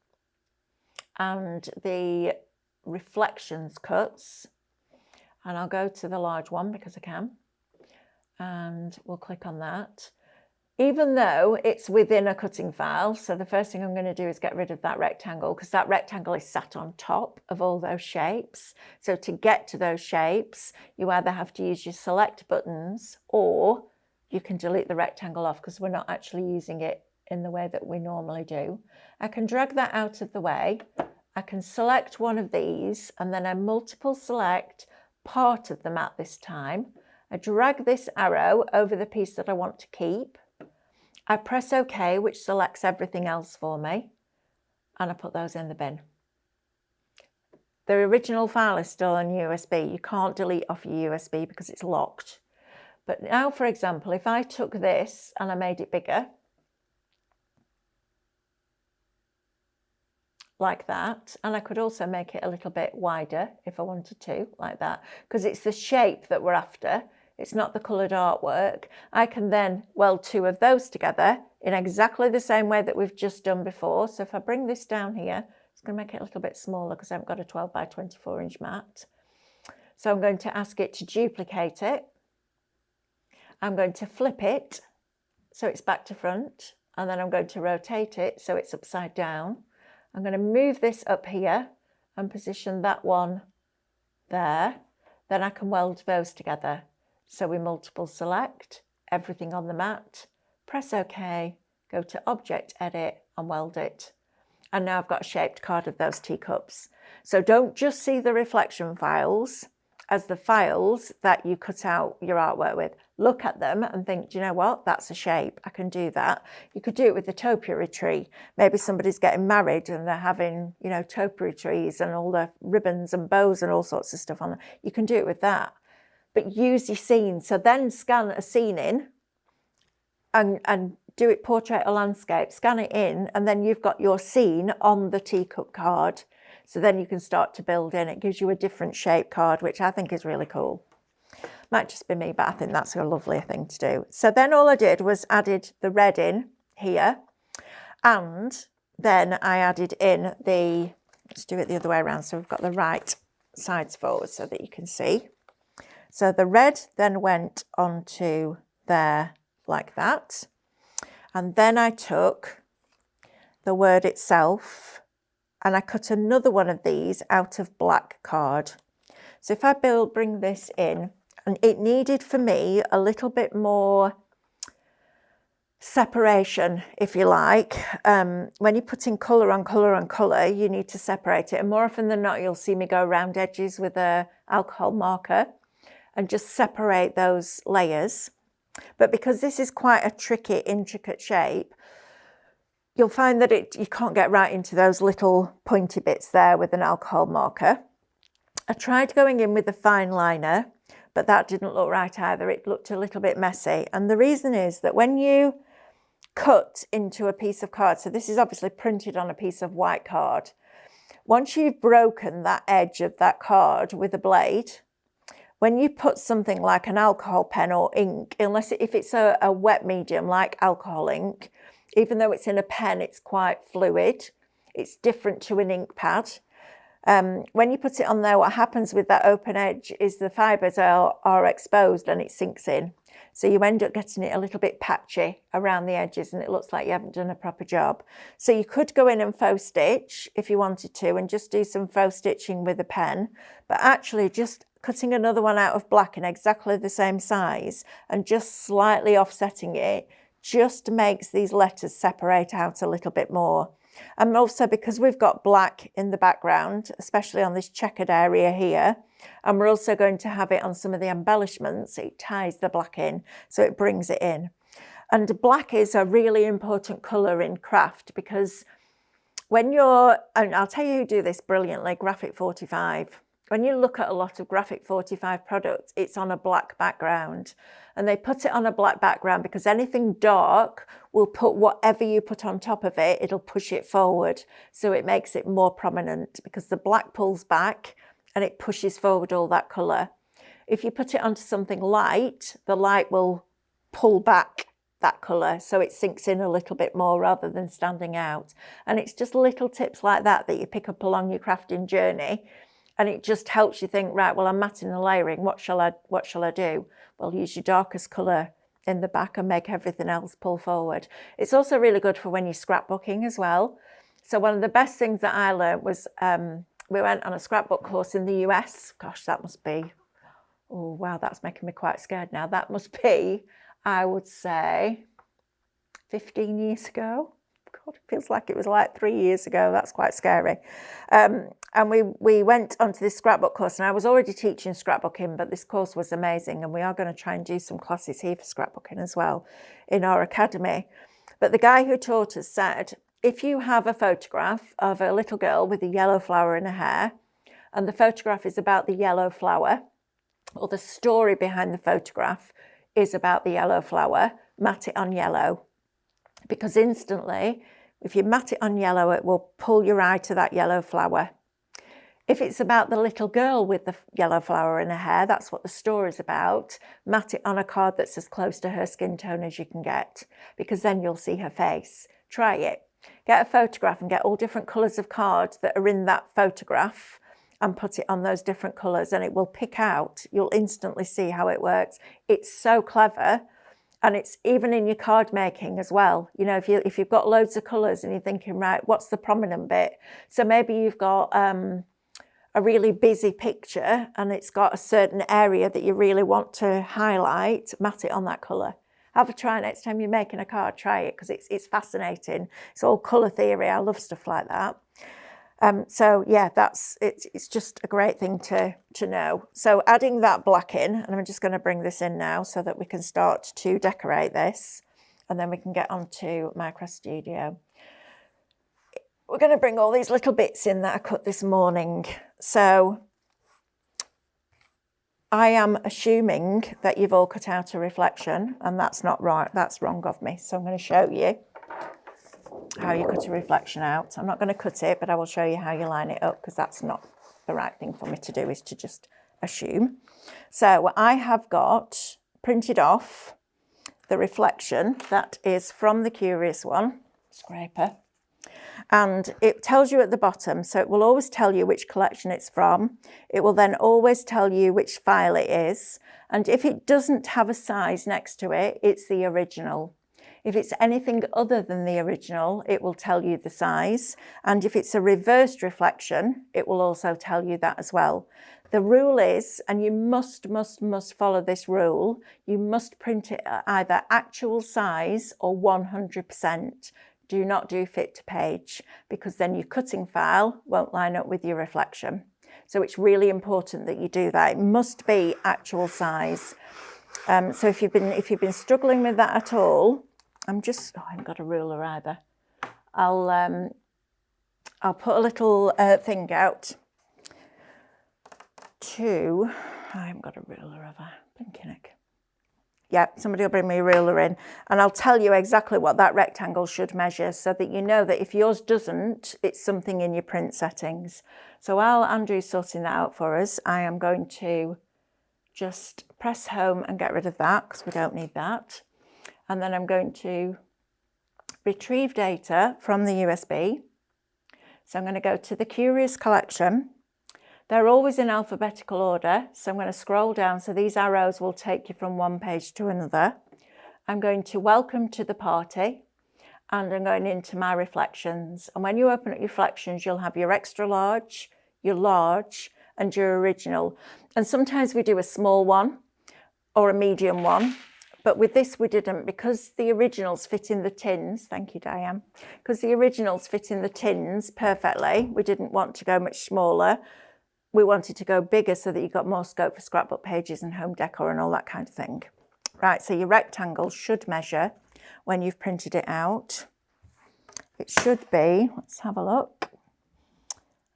and the reflections cuts, and I'll go to the large one because I can, and we'll click on that. Even though it's within a cutting file, so the first thing I'm going to do is get rid of that rectangle, because that rectangle is sat on top of all those shapes. So to get to those shapes, you either have to use your select buttons, or you can delete the rectangle off because we're not actually using it in the way that we normally do. I can drag that out of the way. I can select one of these, and then I multiple select part of the mat this time. I drag this arrow over the piece that I want to keep. I press OK, which selects everything else for me. and I put those in the bin. The original file is still on USB. You can't delete off your USB because it's locked. But now, for example, if I took this and I made it bigger, like that, and I could also make it a little bit wider if I wanted to, like that, because it's the shape that we're after. It's not the coloured artwork. I can then weld two of those together in exactly the same way that we've just done before. So if I bring this down here, it's going to make it a little bit smaller because I haven't got a 12 by 24 inch mat. So I'm going to ask it to duplicate it. I'm going to flip it so it's back to front, and then I'm going to rotate it so it's upside down. I'm going to move this up here and position that one there. Then I can weld those together. So we multiple select everything on the mat, press OK, go to Object Edit and weld it. And now I've got a shaped card of those teacups. So don't just see the reflection files as the files that you cut out your artwork with. Look at them and think, do you know what? That's a shape. I can do that. You could do it with the topiary tree. Maybe somebody's getting married and they're having, you know, topiary trees and all the ribbons and bows and all sorts of stuff on them. You can do it with that. But use your scene. So then scan a scene in and do it portrait or landscape. Scan it in, and then you've got your scene on the teacup card. So then you can start to build in. It gives you a different shape card, which I think is really cool. Might just be me, but I think that's a lovely thing to do. So then all I did was added the red in here, and then I added in the, let's do it the other way around. So we've got the right sides forward so that you can see. So the red then went onto there like that. And then I took the word itself and I cut another one of these out of black card. So if I bring this in, and it needed for me a little bit more separation, if you like. When you're putting colour on colour on colour, you need to separate it. And more often than not, you'll see me go around edges with a alcohol marker and just separate those layers. But because this is quite a tricky, intricate shape, you'll find that you can't get right into those little pointy bits there with an alcohol marker. I tried going in with a fine liner, but that didn't look right either. It looked a little bit messy. And the reason is that when you cut into a piece of card, so this is obviously printed on a piece of white card, once you've broken that edge of that card with a blade, when you put something like an alcohol pen or ink, if it's a wet medium like alcohol ink, even though it's in a pen, it's quite fluid. It's different to an ink pad. When you put it on there, what happens with that open edge is the fibres are exposed and it sinks in. So you end up getting it a little bit patchy around the edges and it looks like you haven't done a proper job. So you could go in and faux stitch if you wanted to and just do some faux stitching with a pen, but actually just cutting another one out of black in exactly the same size and just slightly offsetting it just makes these letters separate out a little bit more. And also because we've got black in the background, especially on this checkered area here, and we're also going to have it on some of the embellishments, it ties the black in, so it brings it in. And black is a really important colour in craft because when you're, and I'll tell you who do this brilliantly, Graphic 45. When you look at a lot of Graphic 45 products, it's on a black background. And they put it on a black background because anything dark will put whatever you put on top of it, it'll push it forward. So it makes it more prominent because the black pulls back and it pushes forward all that colour. If you put it onto something light, the light will pull back that colour so it sinks in a little bit more rather than standing out. And it's just little tips like that that you pick up along your crafting journey. And it just helps you think, right, well, I'm matting and layering. What shall I do? Well, use your darkest colour in the back and make everything else pull forward. It's also really good for when you're scrapbooking as well. So one of the best things that I learned was we went on a scrapbook course in the US. Gosh, that must be, oh, wow, that's making me quite scared now. That must be, I would say, 15 years ago. God, it feels like it was like 3 years ago. That's quite scary. And we went onto this scrapbook course, and I was already teaching scrapbooking, but this course was amazing. And we are going to try and do some classes here for scrapbooking as well in our academy. But the guy who taught us said, if you have a photograph of a little girl with a yellow flower in her hair, and the photograph is about the yellow flower, or the story behind the photograph is about the yellow flower, matte it on yellow. Because instantly, if you matte it on yellow, it will pull your eye to that yellow flower. If it's about the little girl with the yellow flower in her hair, that's what the story's about, matte it on a card that's as close to her skin tone as you can get, because then you'll see her face. Try it. Get a photograph and get all different colours of cards that are in that photograph and put it on those different colours, and it will pick out, you'll instantly see how it works. It's so clever. And it's even in your card making as well. You know, if you've got loads of colours and you're thinking, right, what's the prominent bit? So maybe you've got a really busy picture and it's got a certain area that you really want to highlight, matte it on that colour. Have a try next time you're making a card, try it, because it's fascinating. It's all colour theory. I love stuff like that. So yeah, it's just a great thing to know. So adding that black in, and I'm just going to bring this in now so that we can start to decorate this, and then we can get on to Micro Studio. We're going to bring all these little bits in that I cut this morning. So I am assuming that you've all cut out a reflection, and that's not right. That's wrong of me. So I'm going to show you how you cut a reflection out. I'm not going to cut it, but I will show you how you line it up, because that's not the right thing for me to do, is to just assume. So I have got printed off the reflection that is from the Curious One scraper, and it tells you at the bottom, so it will always tell you which collection it's from. It will then always tell you which file it is, and if it doesn't have a size next to it, it's the original. If it's anything other than the original, it will tell you the size. And if it's a reversed reflection, it will also tell you that as well. The rule is, and you must follow this rule, you must print it at either actual size or 100%. Do not do fit to page, because then your cutting file won't line up with your reflection. So it's really important that you do that. It must be actual size. So if you've been struggling with that at all, I haven't got a ruler either. I'll put a little thing out I haven't got a ruler, have I? Blinking heck. Yeah, somebody will bring me a ruler in, and I'll tell you exactly what that rectangle should measure, so that you know that if yours doesn't, it's something in your print settings. So while Andrew's sorting that out for us, I am going to just press home and get rid of that, because we don't need that. And then I'm going to retrieve data from the USB. So I'm going to go to the Curious collection. They're always in alphabetical order. So I'm going to scroll down. So these arrows will take you from one page to another. I'm going to Welcome to the Party. And I'm going into my reflections. And when you open up your reflections, you'll have your extra large, your large, and your original. And sometimes we do a small one or a medium one. But with this, we didn't, because the originals fit in the tins. Thank you, Diane. Because the originals fit in the tins perfectly. We didn't want to go much smaller. We wanted to go bigger so that you got more scope for scrapbook pages and home decor and all that kind of thing. Right, so your rectangle should measure when you've printed it out. It should be, let's have a look,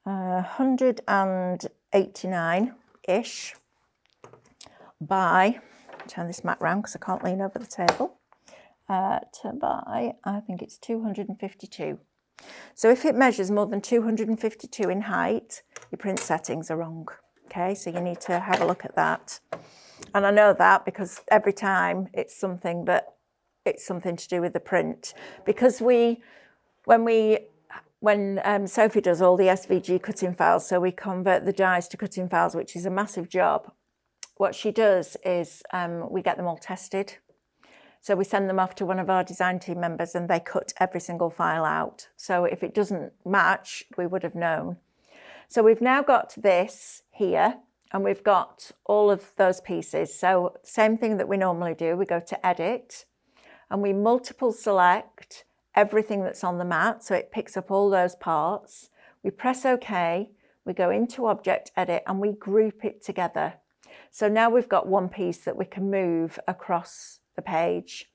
189-ish by, turn this mat round because I can't lean over the table, to by, I think it's 252. So if it measures more than 252 in height, your print settings are wrong. Okay, so you need to have a look at that. And I know that because every time it's something to do with the print. Because when Sophie does all the SVG cutting files, so we convert the dies to cutting files, which is a massive job. What she does is we get them all tested. So we send them off to one of our design team members and they cut every single file out. So if it doesn't match, we would have known. So we've now got this here and we've got all of those pieces. So same thing that we normally do, we go to Edit and we multiple select everything that's on the mat. So it picks up all those parts. We press OK, we go into Object Edit and we group it together. So now we've got one piece that we can move across the page.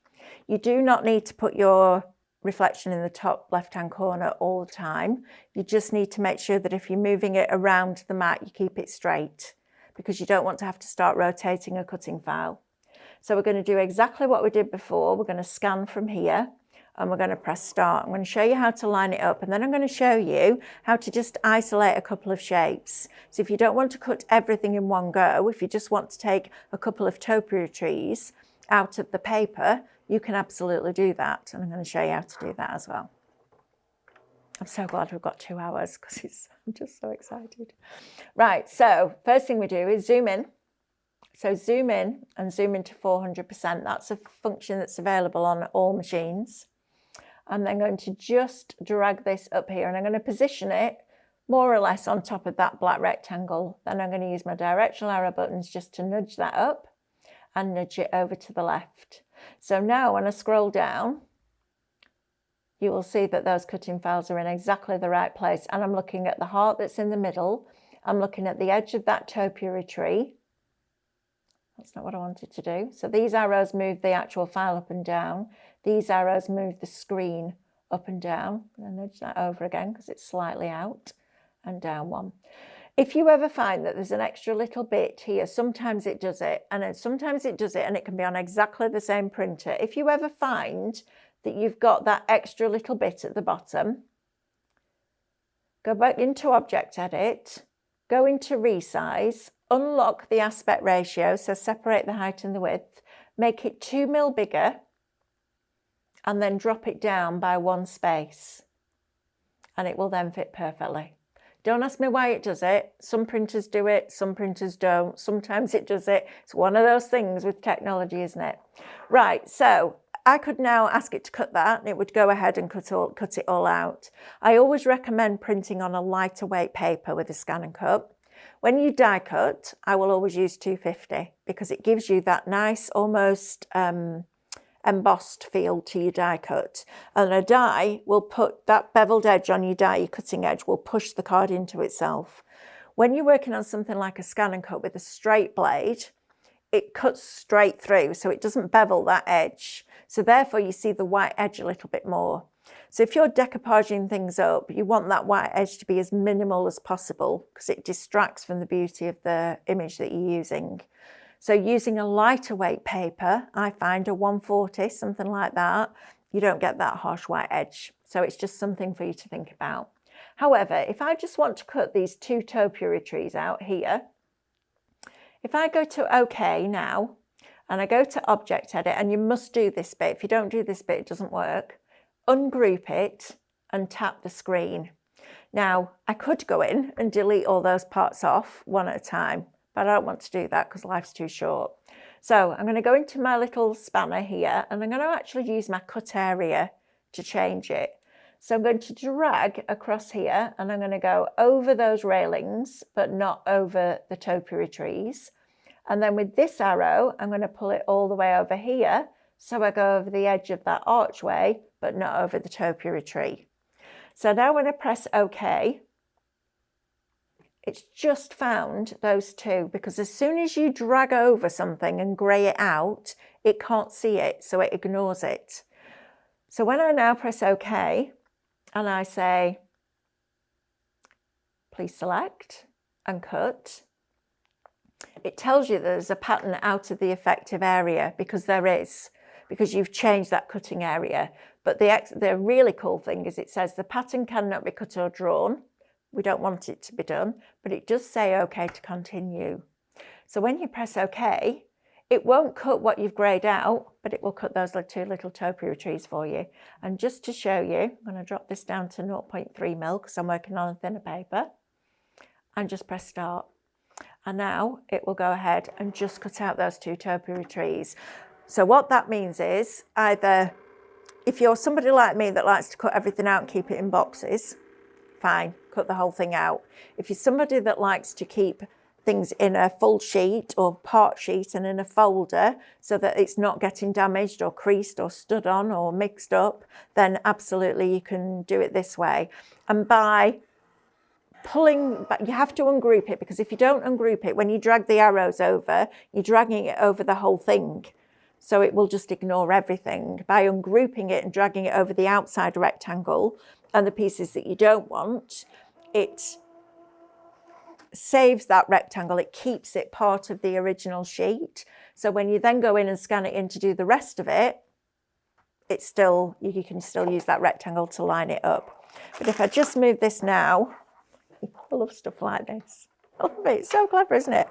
You do not need to put your reflection in the top left-hand corner all the time. You just need to make sure that if you're moving it around the mat, you keep it straight, because you don't want to have to start rotating a cutting file. So we're going to do exactly what we did before. We're going to scan from here and we're going to press start. I'm going to show you how to line it up, and then I'm going to show you how to just isolate a couple of shapes. So if you don't want to cut everything in one go, if you just want to take a couple of topiary trees out of the paper, you can absolutely do that. And I'm going to show you how to do that as well. I'm so glad we've got 2 hours because I'm just so excited. Right, so first thing we do is zoom in. So zoom in and zoom into 400%. That's a function that's available on all machines. I'm then going to just drag this up here, and I'm going to position it more or less on top of that black rectangle. Then I'm going to use my directional arrow buttons just to nudge that up and nudge it over to the left. So now when I scroll down, you will see that those cutting files are in exactly the right place. And I'm looking at the heart that's in the middle. I'm looking at the edge of that topiary tree. That's not what I wanted to do. So these arrows move the actual file up and down. These arrows move the screen up and down. I'm going to nudge that over again because it's slightly out, and down one. If you ever find that there's an extra little bit here, sometimes it does it, and then sometimes it does it, and it can be on exactly the same printer. If you ever find that you've got that extra little bit at the bottom, go back into Object Edit, go into Resize, unlock the aspect ratio, so separate the height and the width, make it 2 mil bigger, and then drop it down by 1 space, and it will then fit perfectly. Don't ask me why it does it. Some printers do it, some printers don't. Sometimes it does it. It's one of those things with technology, isn't it? Right, so I could now ask it to cut that, and it would go ahead and cut it all out. I always recommend printing on a lighter weight paper with a scan and cut. When you die cut, I will always use 250 because it gives you that nice, almost embossed feel to your die cut. And a die will put that beveled edge on your die, your cutting edge will push the card into itself. When you're working on something like a scan and cut with a straight blade, it cuts straight through, so it doesn't bevel that edge. So therefore you see the white edge a little bit more. So if you're decoupaging things up, you want that white edge to be as minimal as possible because it distracts from the beauty of the image that you're using. So using a lighter weight paper, I find a 140, something like that, you don't get that harsh white edge. So it's just something for you to think about. However, if I just want to cut these 2 topiary trees out here, if I go to OK now, and I go to Object Edit, and you must do this bit. If you don't do this bit, it doesn't work. Ungroup it and tap the screen. Now, I could go in and delete all those parts off one at a time, but I don't want to do that because life's too short. So I'm going to go into my little spanner here, and I'm going to actually use my cut area to change it. So I'm going to drag across here, and I'm going to go over those railings, but not over the topiary trees. And then with this arrow, I'm going to pull it all the way over here, so I go over the edge of that archway, but not over the topiary tree. So now when I press OK, it's just found those 2, because as soon as you drag over something and grey it out, it can't see it, so it ignores it. So when I now press OK, and I say, please select and cut, it tells you there's a pattern out of the effective area, because there is, because you've changed that cutting area. But the really cool thing is it says the pattern cannot be cut or drawn. We don't want it to be done, but it does say OK to continue. So when you press OK, it won't cut what you've greyed out, but it will cut those 2 little topiary trees for you. And just to show you, I'm going to drop this down to 0.3 mil because I'm working on a thinner paper, and just press start. And now it will go ahead and just cut out those 2 topiary trees. So what that means is, either if you're somebody like me that likes to cut everything out and keep it in boxes, fine, cut the whole thing out. If you're somebody that likes to keep things in a full sheet or part sheet and in a folder so that it's not getting damaged or creased or stood on or mixed up, then absolutely you can do it this way. And by pulling, but you have to ungroup it, because if you don't ungroup it, when you drag the arrows over, you're dragging it over the whole thing. So it will just ignore everything. By ungrouping it and dragging it over the outside rectangle and the pieces that you don't want, it saves that rectangle. It keeps it part of the original sheet. So when you then go in and scan it in to do the rest of it, it's still, you can still use that rectangle to line it up. But if I just move this now, I love stuff like this. I love it. It's so clever, isn't it?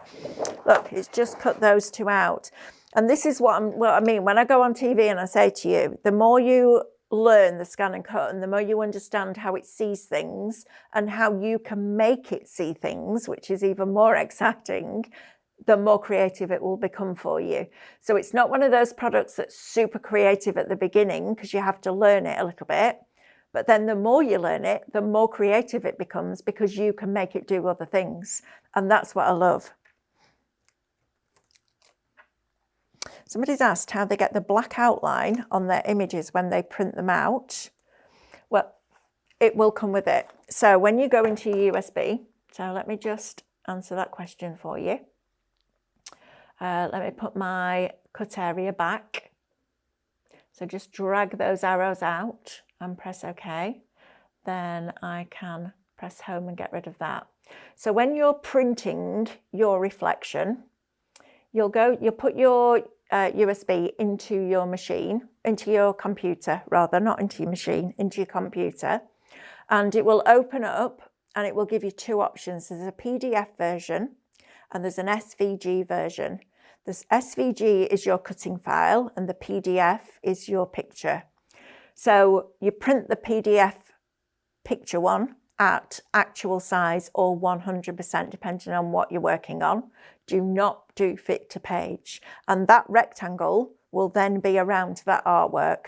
Look, it's just cut those two out. And this is what I mean when I go on TV and I say to you, the more you learn the scan and cut and the more you understand how it sees things and how you can make it see things, which is even more exciting, the more creative it will become for you. So it's not one of those products that's super creative at the beginning because you have to learn it a little bit. But then the more you learn it, the more creative it becomes because you can make it do other things. And that's what I love. Somebody's asked how they get the black outline on their images when they print them out. Well, it will come with it. So when you go into your USB, so let me just answer that question for you. Let me put my cut area back. So just drag those arrows out and press OK. Then I can press home and get rid of that. So when you're printing your reflection, you'll put your USB into your machine, into your computer rather, not into your machine, into your computer. And it will open up and it will give you two options. There's a PDF version and there's an SVG version. This SVG is your cutting file and the PDF is your picture. So you print the PDF picture one at actual size or 100% depending on what you're working on. Do not do fit to page. And that rectangle will then be around that artwork.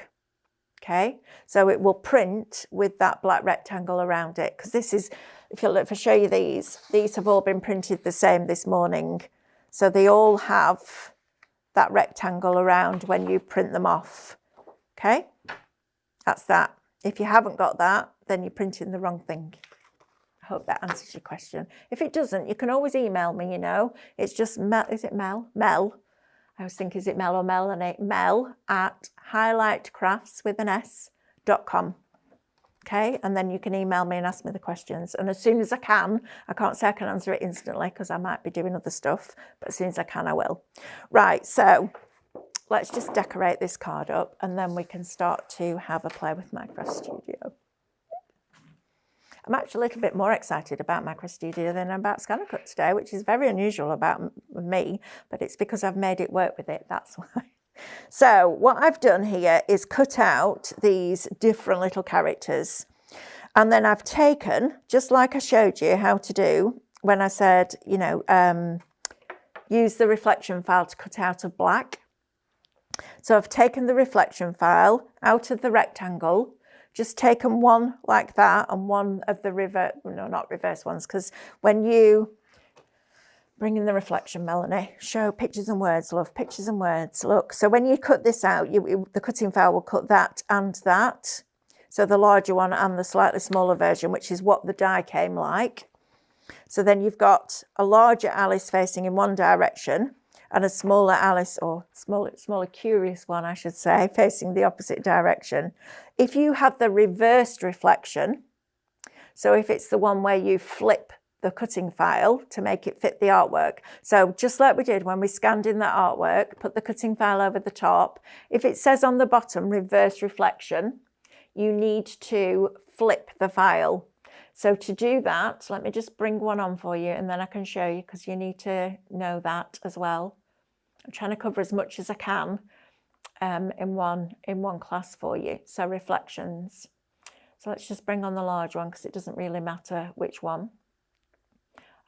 Okay, so it will print with that black rectangle around it. Because this is, if I show you these have all been printed the same this morning. So they all have that rectangle around when you print them off. Okay, that's that. If you haven't got that, then you're printing the wrong thing. I hope that answers your question. If it doesn't, you can always email me, you know. It's just Mel, is it Mel? Mel. I was thinking, is it Mel or Melanie? Mel at highlightcrafts.com. Okay, and then you can email me and ask me the questions. And as soon as I can, I can't say I can answer it instantly because I might be doing other stuff, but as soon as I can, I will. Right, so let's just decorate this card up and then we can start to have a play with MicroStudio. I'm actually a little bit more excited about MicroStudio than about Scan and Cut today, which is very unusual about me, but it's because I've made it work with it, that's why. So what I've done here is cut out these different little characters. And then I've taken, just like I showed you how to do when I said, you know, use the reflection file to cut out of black. So I've taken the reflection file out of the rectangle, just taken one like that and one of the not reverse ones, because when you bring in the reflection, Melanie, show pictures and words, love, pictures and words. Look, so when you cut this out, the cutting file will cut that and that. So the larger one and the slightly smaller version, which is what the die came like. So then you've got a larger Alice facing in one direction and a smaller Alice, or smaller curious one, I should say, facing the opposite direction. If you have the reversed reflection, so if it's the one where you flip the cutting file to make it fit the artwork. So just like we did when we scanned in that artwork, put the cutting file over the top. If it says on the bottom, reverse reflection, you need to flip the file. So to do that, let me just bring one on for you and then I can show you because you need to know that as well. I'm trying to cover as much as I can in one class for you. So reflections. So let's just bring on the large one because it doesn't really matter which one.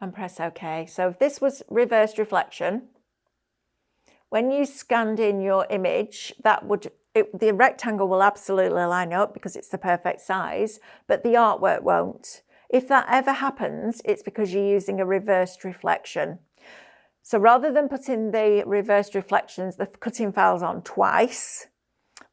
And press OK. So if this was reverse reflection, when you scanned in your image, the rectangle will absolutely line up because it's the perfect size, but the artwork won't. If that ever happens, it's because you're using a reversed reflection. So rather than putting the reversed reflections, the cutting files on twice,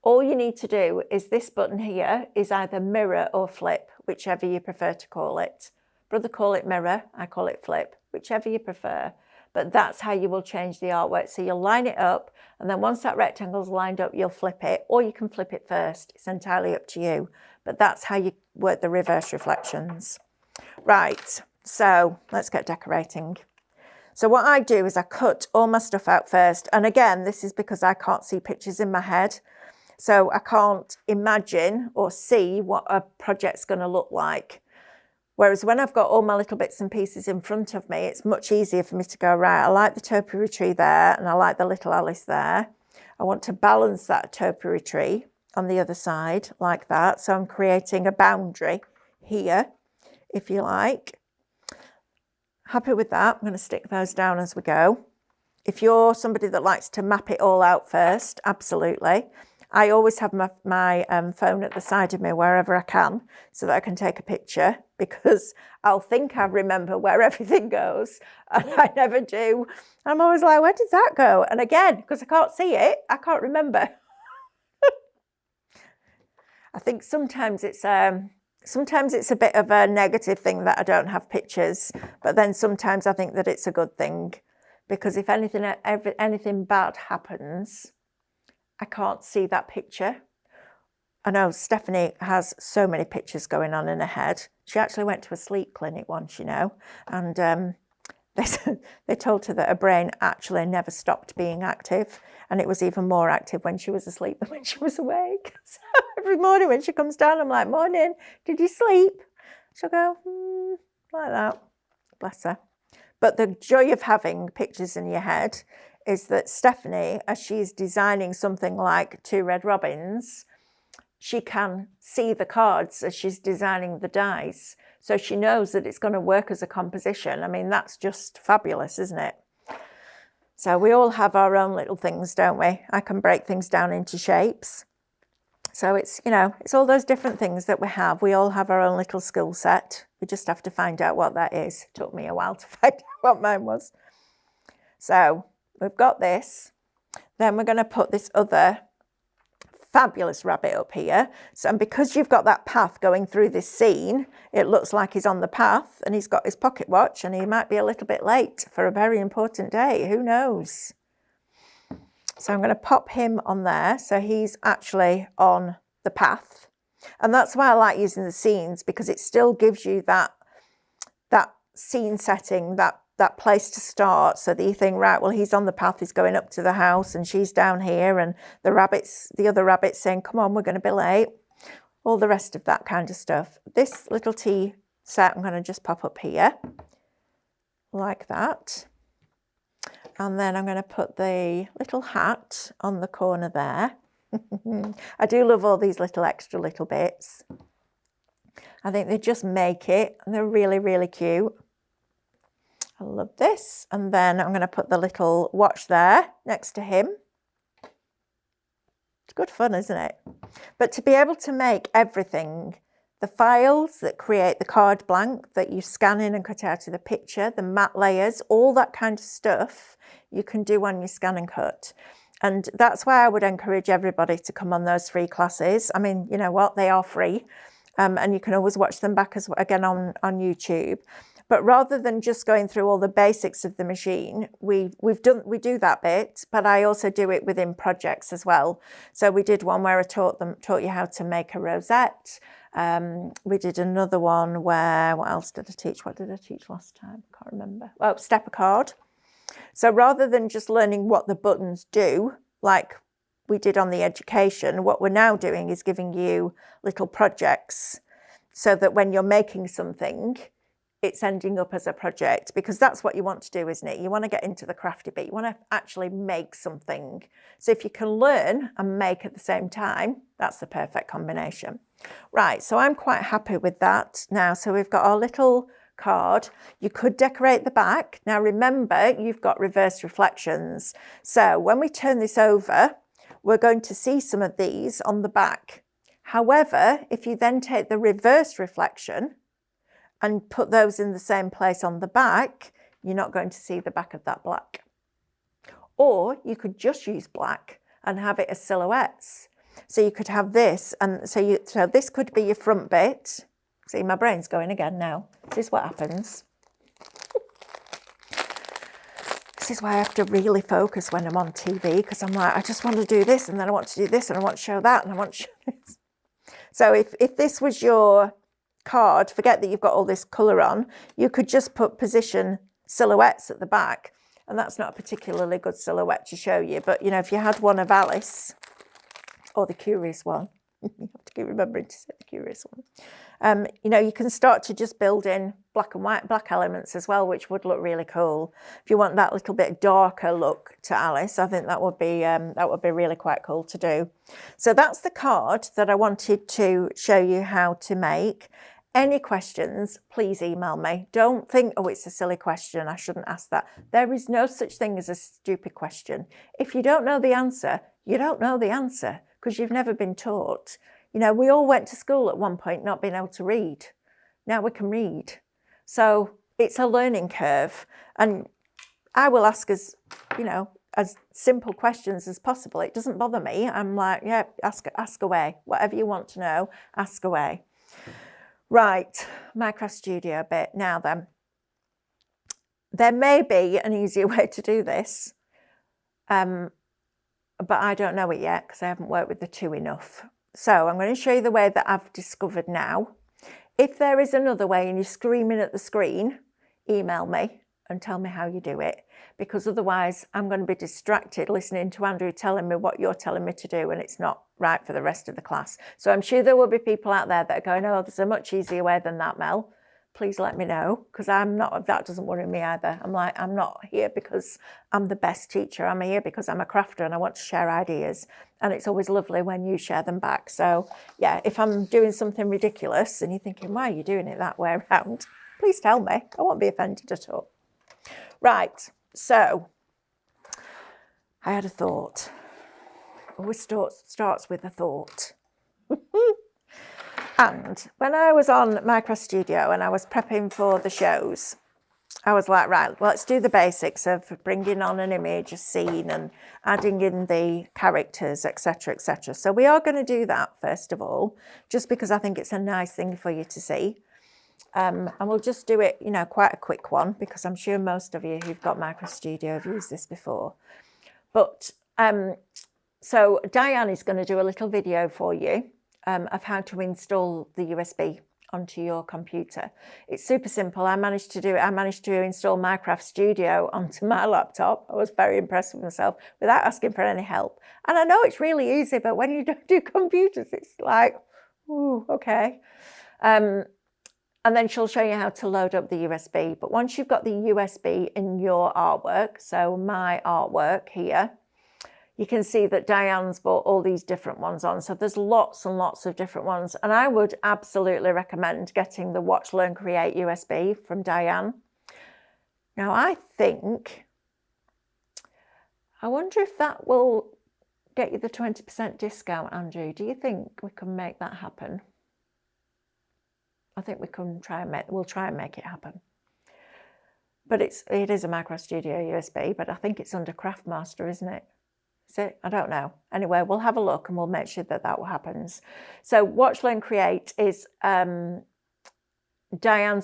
all you need to do is this button here is either mirror or flip, whichever you prefer to call it. Brother call it mirror, I call it flip, whichever you prefer. but that's how you will change the artwork. So you'll line it up, and then once that rectangle's lined up, you'll flip it, or you can flip it first. It's entirely up to you, but that's how you work the reverse reflections. Right, so let's get decorating. So what I do is I cut all my stuff out first. And again, this is because I can't see pictures in my head. So I can't imagine or see what a project's going to look like. Whereas when I've got all my little bits and pieces in front of me, it's much easier for me to go, right, I like the topiary tree there and I like the little Alice there. I want to balance that topiary tree on the other side like that. So I'm creating a boundary here, if you like. Happy with that. I'm going to stick those down as we go. If you're somebody that likes to map it all out first, absolutely. I always have my phone at the side of me wherever I can so that I can take a picture, because I'll think I remember where everything goes and I never do. I'm always like, where did that go? And again, because I can't see it, I can't remember. I think sometimes it's a bit of a negative thing that I don't have pictures, but then sometimes I think that it's a good thing, because if anything bad happens, I can't see that picture. I know Stephanie has so many pictures going on in her head. She actually went to a sleep clinic once, you know, and they told her that her brain actually never stopped being active, and it was even more active when she was asleep than when she was awake. So every morning when she comes down, I'm like, morning, did you sleep? She'll go, like that. Bless her. But the joy of having pictures in your head is that Stephanie, as she's designing something like 2 red robins, she can see the cards as she's designing the dies. So she knows that it's going to work as a composition. I mean, that's just fabulous, isn't it? So we all have our own little things, don't we? I can break things down into shapes. So it's, you know, it's all those different things that we have. We all have our own little skill set. We just have to find out what that is. It took me a while to find out what mine was. So we've got this. Then we're going to put this other fabulous rabbit up here. So, and because you've got that path going through this scene, it looks like he's on the path and he's got his pocket watch and he might be a little bit late for a very important day. Who knows? So I'm going to pop him on there. So he's actually on the path. And that's why I like using the scenes, because it still gives you that scene setting, that place to start, so that you think, right, well, he's on the path, he's going up to the house and she's down here, and the other rabbits saying, come on, we're going to be late. All the rest of that kind of stuff. This little tea set I'm going to just pop up here like that. And then I'm going to put the little hat on the corner there. I do love all these little extra little bits. I think they just make it, and they're really, really cute. I love this. And then I'm going to put the little watch there next to him. It's good fun, isn't it? But to be able to make everything, the files that create the card blank that you scan in and cut out of the picture, the matte layers, all that kind of stuff you can do on your scan and cut. And that's why I would encourage everybody to come on those free classes. I mean, you know what, they are free. And you can always watch them back again on YouTube. But rather than just going through all the basics of the machine, we do that bit, but I also do it within projects as well. So we did one where I taught you how to make a rosette. We did another one where, what else did I teach? What did I teach last time? I can't remember. Oh, step a card. So rather than just learning what the buttons do, like we did on the education, what we're now doing is giving you little projects so that when you're making something, it's ending up as a project, because that's what you want to do, isn't it? You want to get into the crafty bit. You want to actually make something. So if you can learn and make at the same time, that's the perfect combination. Right, so I'm quite happy with that now. So we've got our little card. You could decorate the back. Now remember, you've got reverse reflections. So when we turn this over, we're going to see some of these on the back. However, if you then take the reverse reflection and put those in the same place on the back, you're not going to see the back of that black. Or you could just use black and have it as silhouettes. So you could have this, and so this could be your front bit. See, my brain's going again now. This is what happens. this is why I have to really focus when I'm on TV, because I'm like, I just want to do this, and then I want to do this, and I want to show that, and I want to show this. So if this was your card, forget that you've got all this colour on, you could just put position silhouettes at the back, and that's not a particularly good silhouette to show you. But, you know, if you had one of Alice, or the Curious one, you have to keep remembering to say the Curious one, you know, you can start to just build in black and white, black elements as well, which would look really cool. If you want that little bit darker look to Alice, I think that would be really quite cool to do. So that's the card that I wanted to show you how to make. Any questions, please email me. Don't think, oh, it's a silly question, I shouldn't ask that. There is no such thing as a stupid question. If you don't know the answer, you don't know the answer, because you've never been taught. You know, we all went to school at one point not being able to read. Now we can read. So it's a learning curve. And I will ask as, you know, as simple questions as possible. It doesn't bother me. I'm like, yeah, ask away. Whatever you want to know, ask away. Right, Minecraft Studio bit. Now then, there may be an easier way to do this, but I don't know it yet because I haven't worked with the two enough. So I'm going to show you the way that I've discovered now. If there is another way and you're screaming at the screen, email me and tell me how you do it, because otherwise I'm going to be distracted listening to Andrew telling me what you're telling me to do, and it's not right for the rest of the class. So I'm sure there will be people out there that are going, oh, there's a much easier way than that, Mel. Please let me know, because I'm not, that doesn't worry me either. I'm like, I'm not here because I'm the best teacher. I'm here because I'm a crafter and I want to share ideas. And it's always lovely when you share them back. So yeah, if I'm doing something ridiculous and you're thinking, why are you doing it that way around? Please tell me. I won't be offended at all. Right, so I had a thought. Always starts with a thought. And when I was on Minecraft Studio and I was prepping for the shows, I was like, right, well, let's do the basics of bringing on an image, a scene, and adding in the characters, etc., etc. So we are going to do that first of all, just because I think it's a nice thing for you to see. And we'll just do it, you know, quite a quick one, because I'm sure most of you who've got Minecraft Studio have used this before. But so Diane is going to do a little video for you of how to install the USB onto your computer. It's super simple. I managed to do it. I managed to install Minecraft Studio onto my laptop. I was very impressed with myself without asking for any help. And I know it's really easy, but when you don't do computers, it's like, ooh, okay. And then she'll show you how to load up the USB. But once you've got the USB in your artwork, so my artwork here, you can see that Diane's bought all these different ones on. So there's lots and lots of different ones. And I would absolutely recommend getting the Watch, Learn, Create USB from Diane. Now, I wonder if that will get you the 20% discount, Andrew. Do you think we can make that happen? I think we can we'll try and make it happen. But it is a Minecraft Studio USB, but I think it's under Craftmaster, isn't it? Is it? I don't know. Anyway, we'll have a look and we'll make sure that that happens. So Watch, Learn, Create is Diane's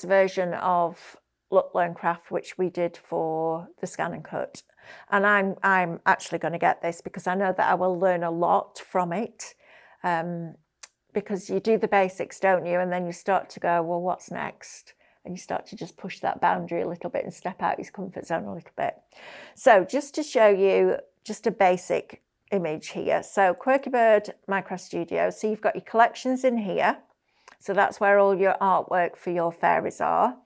version of Look, Learn, Craft, which we did for the Scan and Cut. And I'm actually going to get this because I know that I will learn a lot from it. Because you do the basics, don't you? And then you start to go, well, what's next? And you start to just push that boundary a little bit and step out your comfort zone a little bit. So just to show you just a basic image here. So Quirky Bird Minecraft Studio. So you've got your collections in here. So that's where all your artwork for your fairies are.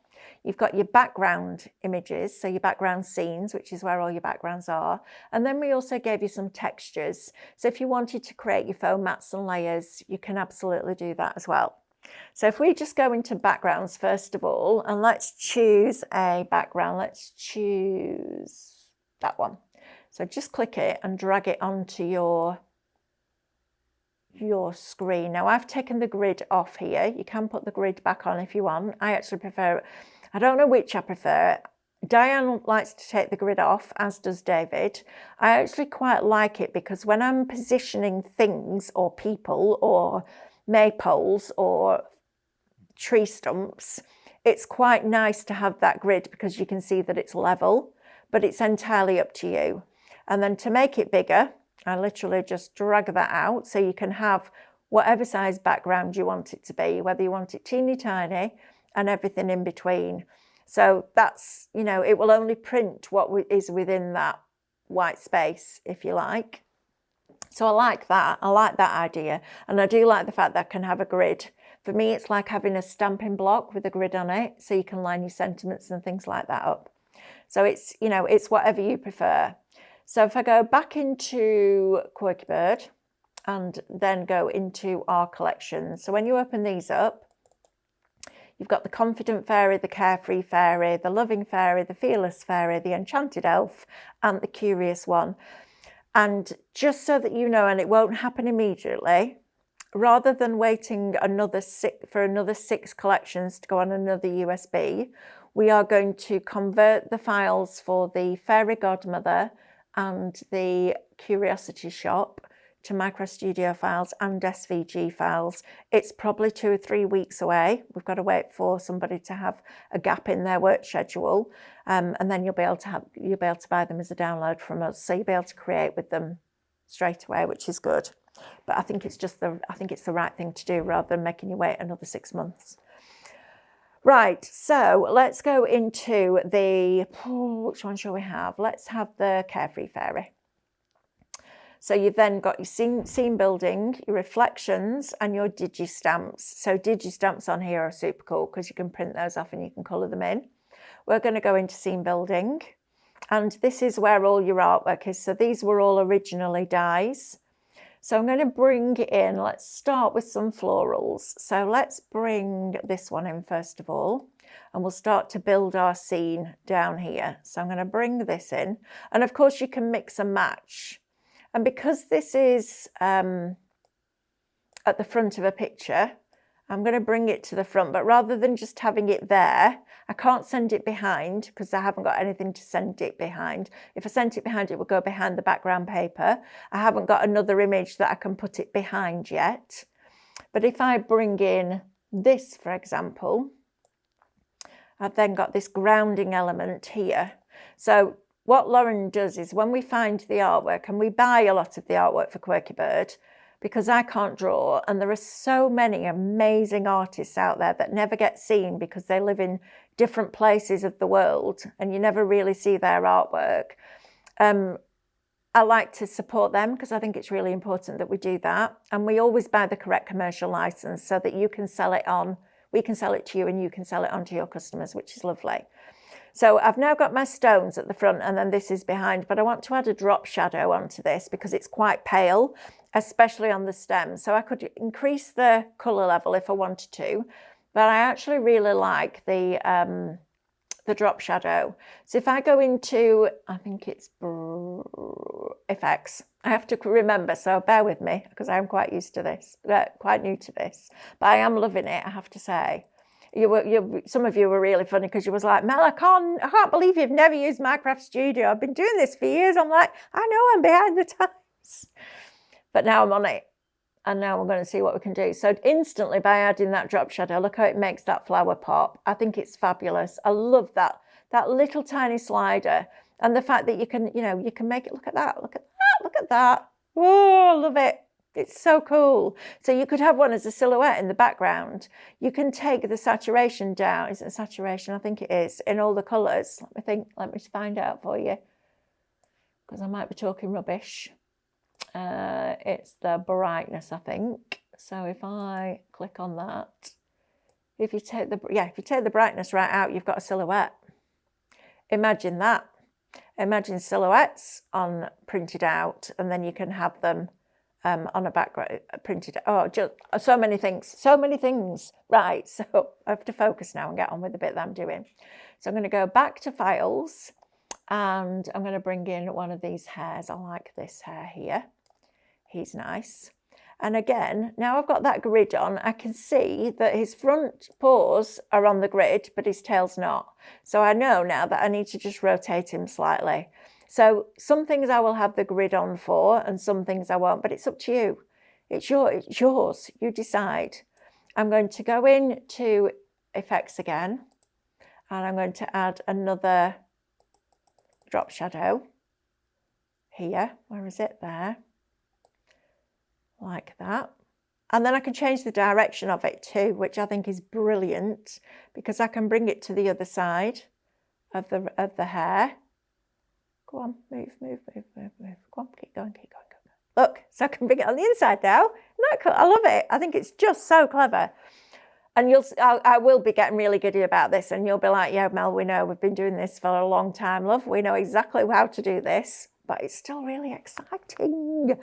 You've got your background images, so your background scenes, which is where all your backgrounds are. And then we also gave you some textures. So if you wanted to create your foam mats and layers, you can absolutely do that as well. So if we just go into backgrounds first of all, and let's choose a background. Let's choose that one. So just click it and drag it onto your screen. Now I've taken the grid off here. You can put the grid back on if you want. I actually prefer, I don't know which I prefer. Diane likes to take the grid off, as does David. I actually quite like it because when I'm positioning things or people or maypoles or tree stumps, it's quite nice to have that grid because you can see that it's level. but it's entirely up to you. And then to make it bigger, I literally just drag that out so you can have whatever size background you want it to be, whether you want it teeny tiny and everything in between. So that's, you know, it will only print what is within that white space, if you like. So I like that. I like that idea. And I do like the fact that I can have a grid. For me, it's like having a stamping block with a grid on it, so you can line your sentiments and things like that up. So it's, you know, it's whatever you prefer. So if I go back into Quirky Bird and then go into our collection. So when you open these up, you've got the Confident Fairy, the Carefree Fairy, the Loving Fairy, the Fearless Fairy, the Enchanted Elf, and the Curious One. And just so that you know, and it won't happen immediately, rather than waiting for another 6 collections to go on another USB, we are going to convert the files for the Fairy Godmother and the Curiosity Shop to MicroStudio files and SVG files. It's probably 2 or 3 weeks away. We've got to wait for somebody to have a gap in their work schedule, and then you'll be able to buy them as a download from us. So you'll be able to create with them straight away, which is good. But I think it's the right thing to do rather than making you wait another 6 months. Right, so let's go into the, which one shall we have? Let's have the Carefree Fairy. So you've then got your scene building, your reflections, and your digi-stamps. So digi-stamps on here are super cool because you can print those off and you can colour them in. We're going to go into scene building, and this is where all your artwork is. So these were all originally dies. So I'm going to bring in, let's start with some florals. So let's bring this one in first of all, and we'll start to build our scene down here. So I'm going to bring this in, and of course you can mix and match. And because this is at the front of a picture, I'm going to bring it to the front, but rather than just having it there, I can't send it behind because I haven't got anything to send it behind. If I sent it behind, it would go behind the background paper. I haven't got another image that I can put it behind yet. But if I bring in this, for example, I've then got this grounding element here. So what Lauren does is when we find the artwork, and we buy a lot of the artwork for Quirky Bird, because I can't draw, and there are so many amazing artists out there that never get seen because they live in different places of the world and you never really see their artwork. I like to support them because I think it's really important that we do that. And we always buy the correct commercial license so that you can sell it on, we can sell it to you and you can sell it on to your customers, which is lovely. So I've now got my stones at the front and then this is behind, but I want to add a drop shadow onto this because it's quite pale, especially on the stem. So I could increase the colour level if I wanted to, but I actually really like the drop shadow. So if I go into, I think it's effects, I have to remember, so bear with me because I'm quite used to this, quite new to this, but I am loving it, I have to say. Some of you were really funny because you was like, Mel, I can't believe you've never used Minecraft Studio. I've been doing this for years. I'm like, I know I'm behind the times. But now I'm on it. And now we're going to see what we can do. So instantly by adding that drop shadow, look how it makes that flower pop. I think it's fabulous. I love that little tiny slider. And the fact that you can, you can make it, look at that, look at that, look at that. Oh, I love it. It's so cool. So you could have one as a silhouette in the background. You can take the saturation down. Is it saturation? I think it is, in all the colours. Let me find out for you, because I might be talking rubbish. It's the brightness, I think. So if I click on that, if you take the brightness right out, you've got a silhouette. Imagine that. Imagine silhouettes on printed out, and then you can have them on a background printed. Oh, just so many things. Right, so I have to focus now and get on with the bit that I'm doing. So I'm going to go back to files and I'm going to bring in one of these hairs. I like this hair here. He's nice. And again, now I've got that grid on, I can see that his front paws are on the grid, but his tail's not. So I know now that I need to just rotate him slightly. So some things I will have the grid on for and some things I won't, but it's up to you. It's yours, you decide. I'm going to go into effects again, and I'm going to add another drop shadow here. Where is it? There. Like that. And then I can change the direction of it too, which I think is brilliant, because I can bring it to the other side of the hair. Go on, move. Go on, keep going. Look, so I can bring it on the inside now. Isn't that cool? I love it. I think it's just so clever. And I will be getting really giddy about this, and you'll be like, yeah, Mel, we know, we've been doing this for a long time, love. We know exactly how to do this, but it's still really exciting.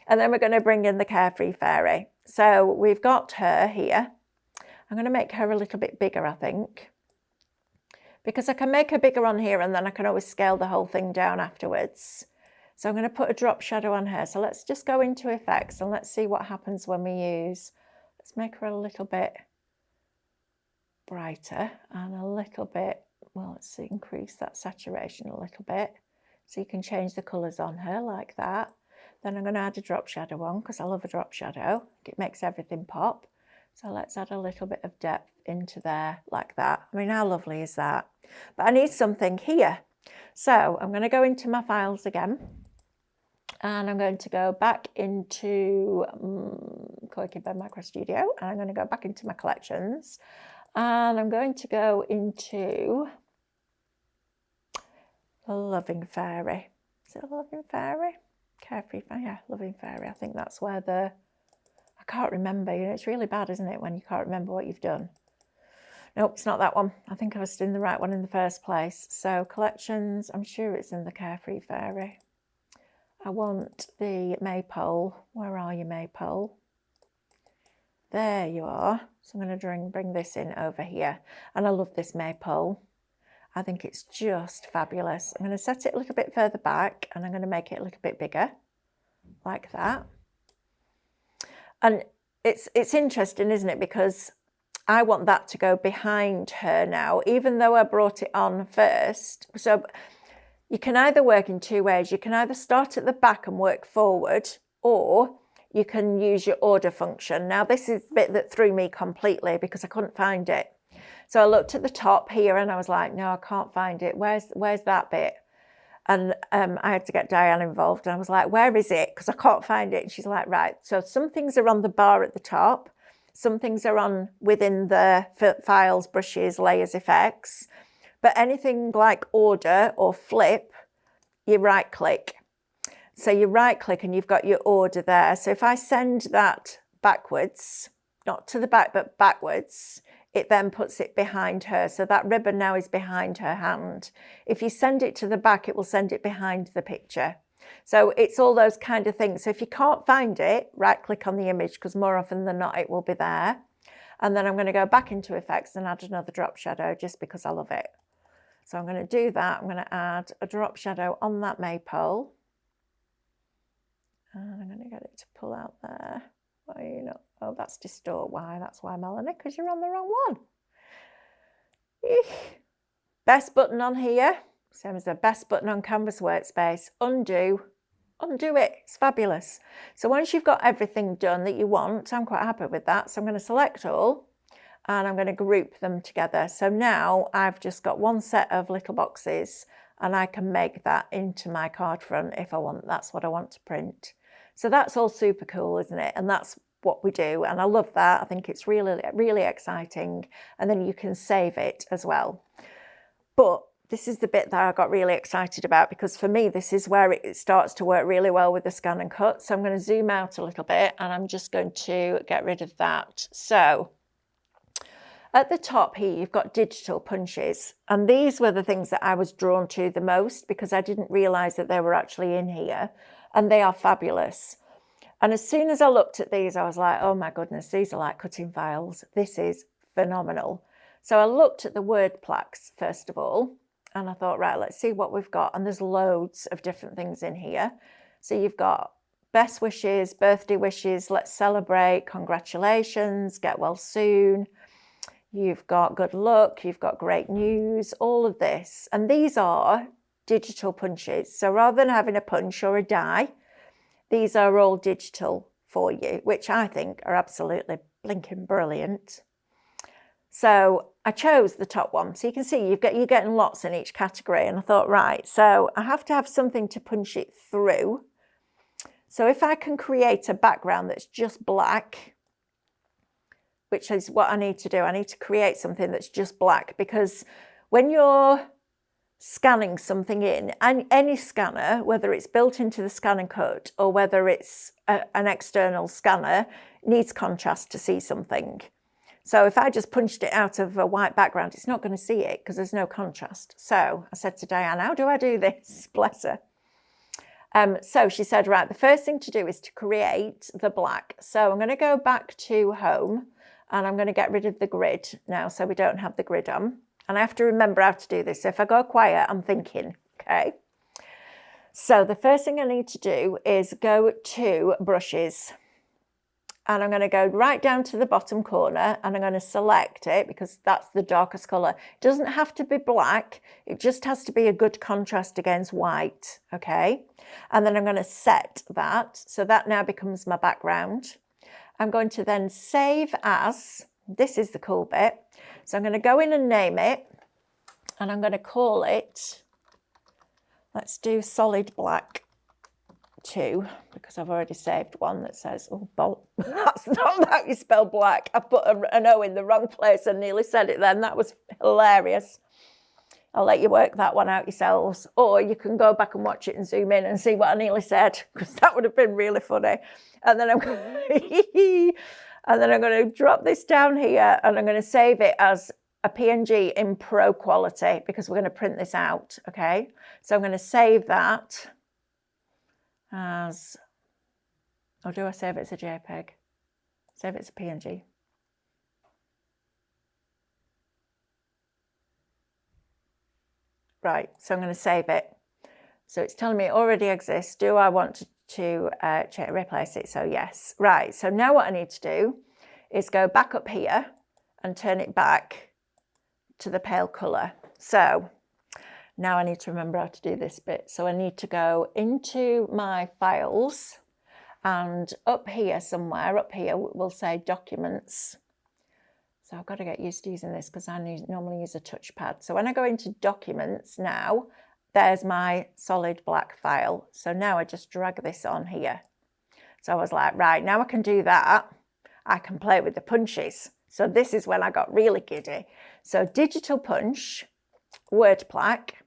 And then we're going to bring in the Carefree Fairy. So we've got her here. I'm going to make her a little bit bigger, I think, because I can make her bigger on here, and then I can always scale the whole thing down afterwards. So I'm going to put a drop shadow on her. So let's just go into effects and let's see what happens when we use. Let's make her a little bit brighter and a little bit, well, let's increase that saturation a little bit. So you can change the colours on her like that. Then I'm going to add a drop shadow on, because I love a drop shadow. It makes everything pop. So let's add a little bit of depth into there like that. I mean, how lovely is that? But I need something here. So I'm going to go into my files again. And I'm going to go back into Quirky by Macro Studio. And I'm going to go back into my collections. And I'm going to go into the Loving Fairy. Is it a Loving Fairy? Carefree Fairy, yeah, Loving Fairy. I think that's where I can't remember. You know, it's really bad, isn't it, when you can't remember what you've done? Nope, it's not that one. I think I was in the right one in the first place. So collections, I'm sure it's in the Carefree Fairy. I want the Maypole. Where are you, Maypole? There you are. So I'm going to bring this in over here. And I love this Maypole. I think it's just fabulous. I'm going to set it a little bit further back, and I'm going to make it a little bit bigger, like that. And it's interesting, isn't it? Because I want that to go behind her now, even though I brought it on first. So you can either work in two ways. You can either start at the back and work forward, or you can use your order function. Now, this is the bit that threw me completely because I couldn't find it. So I looked at the top here and I was like, no, I can't find it. Where's that bit? And I had to get Diane involved, and I was like, where is it? Because I can't find it. And she's like, right. So some things are on the bar at the top. Some things are on within the files, brushes, layers, effects. But anything like order or flip, you right click. So you right click and you've got your order there. So if I send that backwards, not to the back, but backwards, it then puts it behind her. So that ribbon now is behind her hand. If you send it to the back, it will send it behind the picture. So it's all those kind of things. So if you can't find it, right click on the image, because more often than not, it will be there. And then I'm going to go back into effects and add another drop shadow just because I love it. So I'm going to do that. I'm going to add a drop shadow on that Maypole. And I'm going to get it to pull out there. Why are you not? Oh, that's distort. Why? That's why, Melanie, because you're on the wrong one. Eek. Best button on here, same as the best button on Canvas Workspace. Undo. Undo it. It's fabulous. So once you've got everything done that you want, I'm quite happy with that. So I'm going to select all and I'm going to group them together. So now I've just got one set of little boxes and I can make that into my card front if I want. That's what I want to print. So that's all super cool, isn't it? And that's what we do. And I love that. I think it's really, really exciting. And then you can save it as well. But this is the bit that I got really excited about, because for me, this is where it starts to work really well with the scan and cut. So I'm going to zoom out a little bit and I'm just going to get rid of that. So at the top here, you've got digital punches. And these were the things that I was drawn to the most because I didn't realize that they were actually in here. And they are fabulous. And as soon as I looked at these, I was like, oh my goodness, these are like cutting files. This is phenomenal. So I looked at the word plaques, first of all, and I thought, right, let's see what we've got. And there's loads of different things in here. So you've got best wishes, birthday wishes, let's celebrate, congratulations, get well soon. You've got good luck, you've got great news, all of this. And these are digital punches. So rather than having a punch or a die, these are all digital for you, which I think are absolutely blinking brilliant. So I chose the top one. So you can see you're getting lots in each category. And I thought, right, so I have to have something to punch it through. So if I can create a background that's just black, which is what I need to do, I need to create something that's just black, because when you're scanning something in, and any scanner, whether it's built into the scan and cut or whether it's an external scanner, needs contrast to see something. So if I just punched it out of a white background, it's not going to see it because there's no contrast. So I said to Diane, how do I do this? Bless her. So she said, right, the first thing to do is to create the black. So I'm going to go back to home and I'm going to get rid of the grid now so we don't have the grid on. And I have to remember how to do this. So if I go quiet, I'm thinking, okay. So the first thing I need to do is go to brushes. And I'm going to go right down to the bottom corner and I'm going to select it because that's the darkest colour. It doesn't have to be black. It just has to be a good contrast against white. Okay. And then I'm going to set that. So that now becomes my background. I'm going to then save as, this is the cool bit. So I'm going to go in and name it and I'm going to call it, let's do solid black 2, because I've already saved one that says, oh, that's not how you spell black. I put an O in the wrong place and nearly said it then. That was hilarious. I'll let you work that one out yourselves. Or you can go back and watch it and zoom in and see what I nearly said, because that would have been really funny. And then I'm going to drop this down here and I'm going to save it as a PNG in Pro quality because we're going to print this out, okay? So I'm going to save that as, or do I save it as a JPEG? Save it as a PNG. Right, so I'm going to save it. So it's telling me it already exists. Do I want to replace it? So yes. Right, so now what I need to do is go back up here and turn it back to the pale colour. So now I need to remember how to do this bit. So I need to go into my files and up here somewhere, up here we'll say documents. So I've got to get used to using this because I normally use a touchpad. So when I go into documents now, there's my solid black file. So now I just drag this on here. So I was like, right, now I can do that. I can play with the punches. So this is when I got really giddy. So digital punch, word plaque,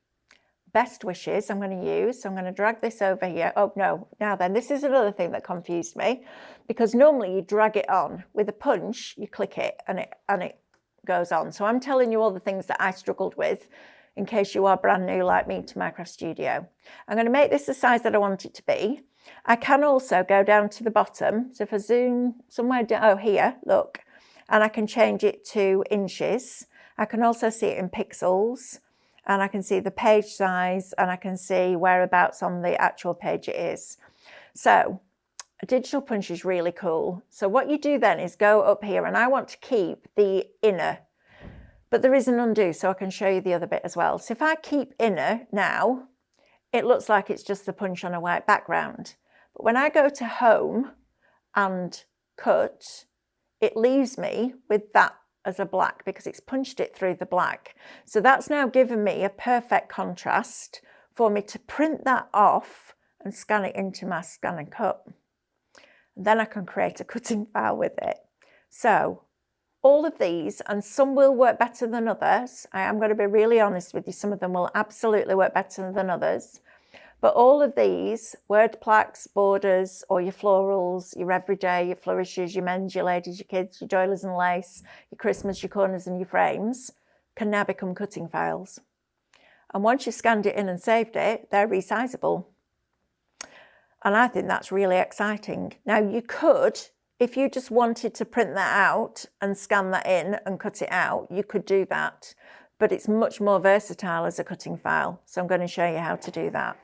best wishes I'm going to use. So I'm going to drag this over here. Oh no, now then, this is another thing that confused me, because normally you drag it on. With a punch, you click it and it goes on. So I'm telling you all the things that I struggled with in case you are brand new like me to Minecraft Studio. I'm going to make this the size that I want it to be. I can also go down to the bottom. So if I zoom somewhere down, oh here, look, and I can change it to inches. I can also see it in pixels. And I can see the page size and I can see whereabouts on the actual page it is. So a digital punch is really cool. So what you do then is go up here, and I want to keep the inner, but there is an undo, so I can show you the other bit as well. So if I keep inner now, it looks like it's just the punch on a white background. But when I go to home and cut, it leaves me with that as a black because it's punched it through the black. So that's now given me a perfect contrast for me to print that off and scan it into my scan and cut. And then I can create a cutting file with it. So all of these, and some will work better than others. I am going to be really honest with you. Some of them will absolutely work better than others. But all of these, word plaques, borders, or your florals, your everyday, your flourishes, your men's, your ladies, your kids, your doilies and lace, your Christmas, your corners and your frames, can now become cutting files. And once you've scanned it in and saved it, they're resizable. And I think that's really exciting. Now you could, if you just wanted to print that out and scan that in and cut it out, you could do that. But it's much more versatile as a cutting file. So I'm going to show you how to do that.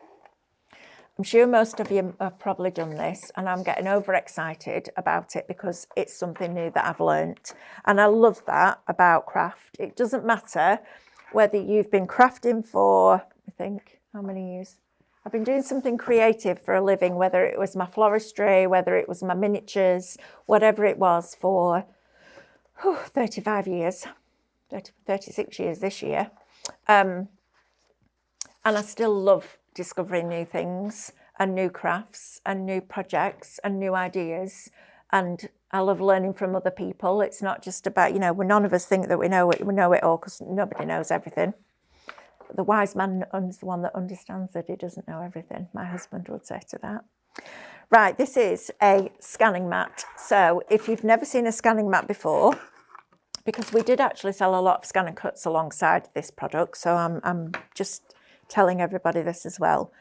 I'm sure most of you have probably done this, and I'm getting overexcited about it because it's something new that I've learnt. And I love that about craft. It doesn't matter whether you've been crafting for, I think, how many years? I've been doing something creative for a living, whether it was my floristry, whether it was my miniatures, whatever it was for 35 years. 36 years this year. And I still love discovering new things and new crafts and new projects and new ideas. And I love learning from other people. It's not just about, you know, none of us think that we know it all, because nobody knows everything. The wise man is the one that understands that he doesn't know everything. My husband would say to that. Right, this is a scanning mat. So if you've never seen a scanning mat before, because we did actually sell a lot of scan and cuts alongside this product, so I'm just telling everybody this as well.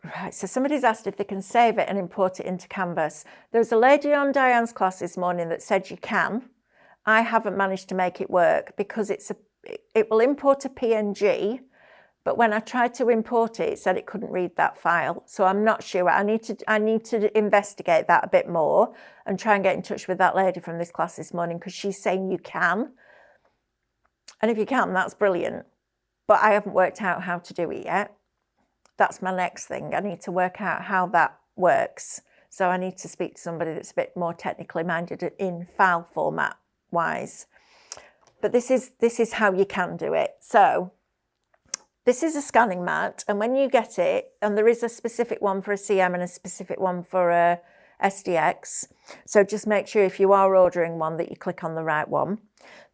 Right, so somebody's asked if they can save it and import it into Canvas. There was a lady on Diane's class this morning that said you can. I haven't managed to make it work because it will import a PNG, but when I tried to import it, it said it couldn't read that file. So I'm not sure. I need to investigate that a bit more and try and get in touch with that lady from this class this morning, because she's saying you can. And if you can, that's brilliant. But I haven't worked out how to do it yet. That's my next thing. I need to work out how that works. So I need to speak to somebody that's a bit more technically minded in file format wise. But this is how you can do it. So this is a scanning mat, and when you get it, and there is a specific one for a CM and a specific one for a SDX, so just make sure if you are ordering one that you click on the right one.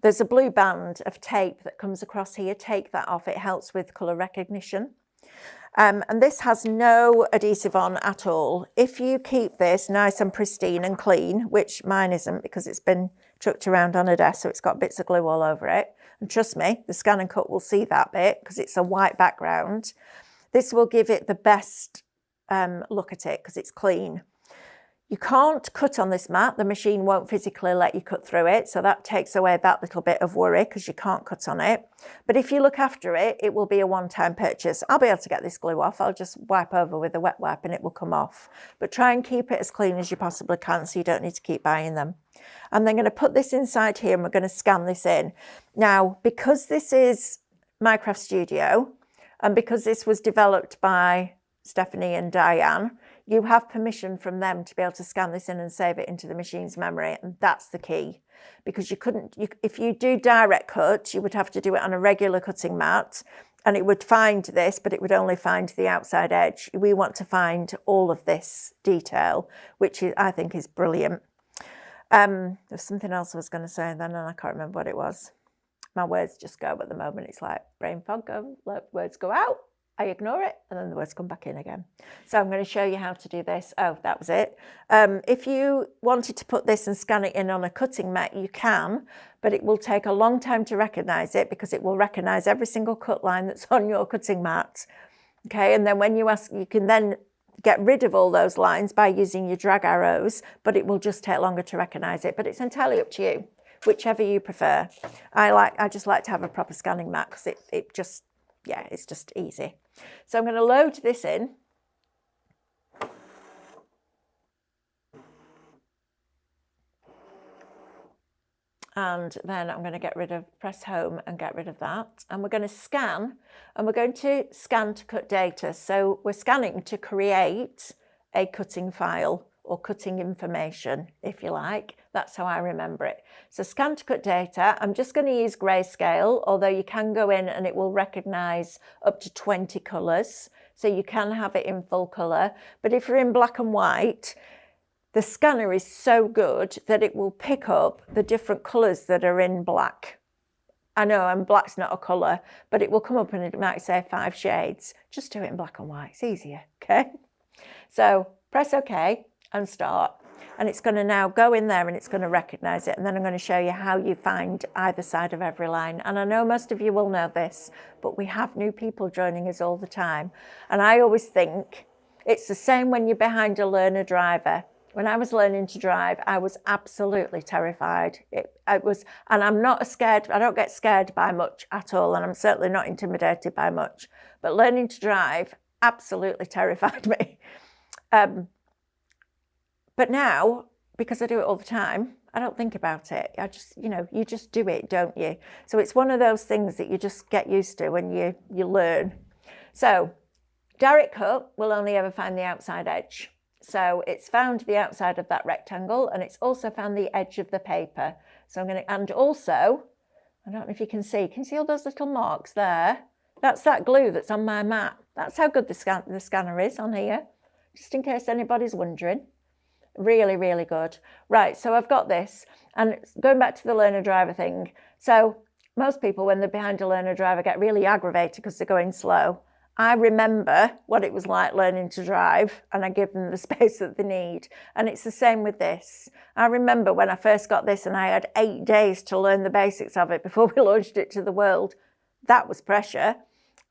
There's a blue band of tape that comes across here. Take that off. It helps with colour recognition. And this has no adhesive on at all. If you keep this nice and pristine and clean, which mine isn't because it's been chucked around on a desk, so it's got bits of glue all over it. And trust me, the scan and cut will see that bit because it's a white background. This will give it the best look at it because it's clean. You can't cut on this mat. The machine won't physically let you cut through it. So that takes away that little bit of worry because you can't cut on it. But if you look after it, it will be a one-time purchase. I'll be able to get this glue off. I'll just wipe over with a wet wipe and it will come off. But try and keep it as clean as you possibly can so you don't need to keep buying them. I'm then going to put this inside here and we're going to scan this in. Now, because this is Minecraft Studio and because this was developed by Stephanie and Diane, you have permission from them to be able to scan this in and save it into the machine's memory. And that's the key, because if you do direct cut, you would have to do it on a regular cutting mat and it would find this, but it would only find the outside edge. We want to find all of this detail, which I think is brilliant. There's something else I was going to say then and I can't remember what it was. My words just go at the moment. It's like brain fog, let words go out. I ignore it and then the words come back in again. So I'm going to show you how to do this. Oh, that was it. If you wanted to put this and scan it in on a cutting mat, you can, but it will take a long time to recognise it because it will recognise every single cut line that's on your cutting mat. Okay, and then when you ask, you can then get rid of all those lines by using your drag arrows, but it will just take longer to recognise it. But it's entirely up to you, whichever you prefer. I just like to have a proper scanning mat because it just, yeah, it's just easy. So I'm going to load this in. And then I'm going to press home and get rid of that. And we're going to scan, and we're going to scan to cut data. So we're scanning to create a cutting file or cutting information, if you like. That's how I remember it. So scan to cut data. I'm just going to use grayscale, although you can go in and it will recognise up to 20 colours. So you can have it in full colour. But if you're in black and white, the scanner is so good that it will pick up the different colours that are in black. I know, and black's not a colour, but it will come up and it might say 5 shades. Just do it in black and white. It's easier, okay? So press OK and start. And it's going to now go in there and it's going to recognise it. And then I'm going to show you how you find either side of every line. And I know most of you will know this, but we have new people joining us all the time. And I always think it's the same when you're behind a learner driver. When I was learning to drive, I was absolutely terrified. And I'm not scared. I don't get scared by much at all. And I'm certainly not intimidated by much. But learning to drive absolutely terrified me. But now, because I do it all the time, I don't think about it. I just, you just do it, don't you? So it's one of those things that you just get used to when you learn. So direct cut will only ever find the outside edge. So it's found the outside of that rectangle, and it's also found the edge of the paper. So I'm going to, and also, I don't know if you can see all those little marks there? That's that glue that's on my mat. That's how good the scanner is on here, just in case anybody's wondering. Really, really good. Right, so I've got this, and going back to the learner driver thing. So most people, when they're behind a learner driver, get really aggravated because they're going slow. I remember what it was like learning to drive, and I give them the space that they need. And it's the same with this. I remember when I first got this and I had 8 days to learn the basics of it before we launched it to the world. That was pressure.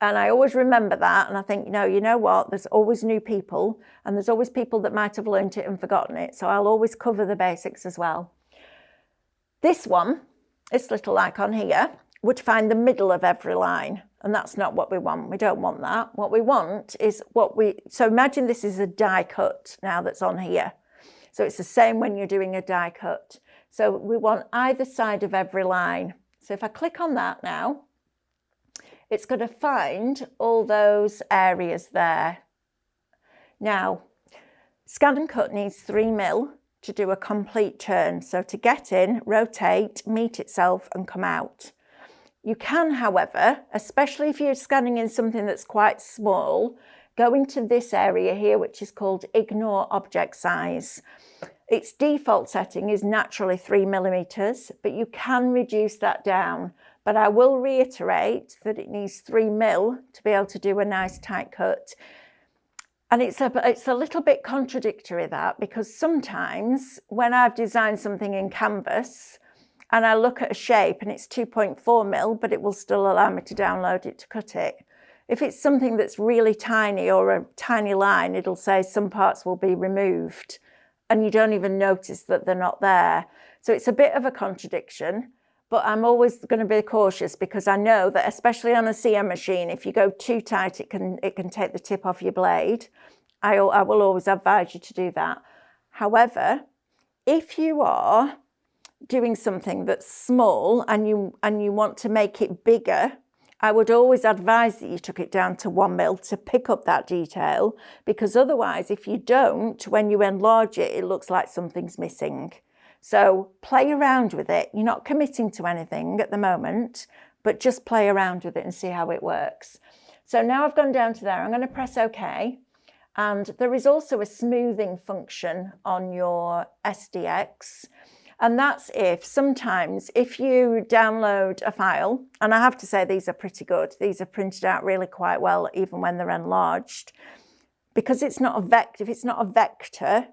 And I always remember that. And I think, you know what? There's always new people, and there's always people that might have learned it and forgotten it. So I'll always cover the basics as well. This one, this little icon here, would find the middle of every line. And that's not what we want. We don't want that. What we want is so imagine this is a die cut now that's on here. So it's the same when you're doing a die cut. So we want either side of every line. So if I click on that now, it's going to find all those areas there. Now, Scan and Cut needs 3 mil to do a complete turn. So to get in, rotate, meet itself and come out. You can, however, especially if you're scanning in something that's quite small, go into this area here, which is called Ignore Object Size. Its default setting is naturally 3 millimeters, but you can reduce that down. But I will reiterate that it needs 3 mil to be able to do a nice tight cut. And it's a little bit contradictory, that, because sometimes when I've designed something in Canvas, and I look at a shape and it's 2.4 mil, but it will still allow me to download it to cut it. If it's something that's really tiny or a tiny line, it'll say some parts will be removed and you don't even notice that they're not there. So it's a bit of a contradiction, but I'm always going to be cautious because I know that especially on a CM machine, if you go too tight, it can take the tip off your blade. I will always advise you to do that. However, if you are doing something that's small and you want to make it bigger, I would always advise that you took it down to 1 mil to pick up that detail, because otherwise, if you don't, when you enlarge it, it looks like something's missing. So play around with it. You're not committing to anything at the moment, but just play around with it and see how it works. So now I've gone down to there. I'm going to press OK. And there is also a smoothing function on your SDX. And that's sometimes if you download a file, and I have to say these are pretty good. These are printed out really quite well, even when they're enlarged. Because it's not a vector, if it's not a vector,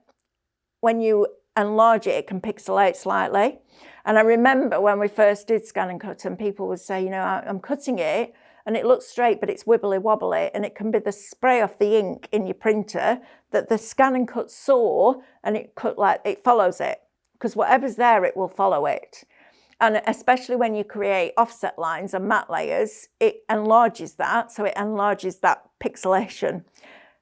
when you enlarge it, it can pixelate slightly. And I remember when we first did Scan and Cut and people would say, I'm cutting it and it looks straight, but it's wibbly wobbly. And it can be the spray off the ink in your printer that the Scan and Cut saw and it follows it. Because whatever's there, it will follow it. And especially when you create offset lines and matte layers, it enlarges that. So it enlarges that pixelation.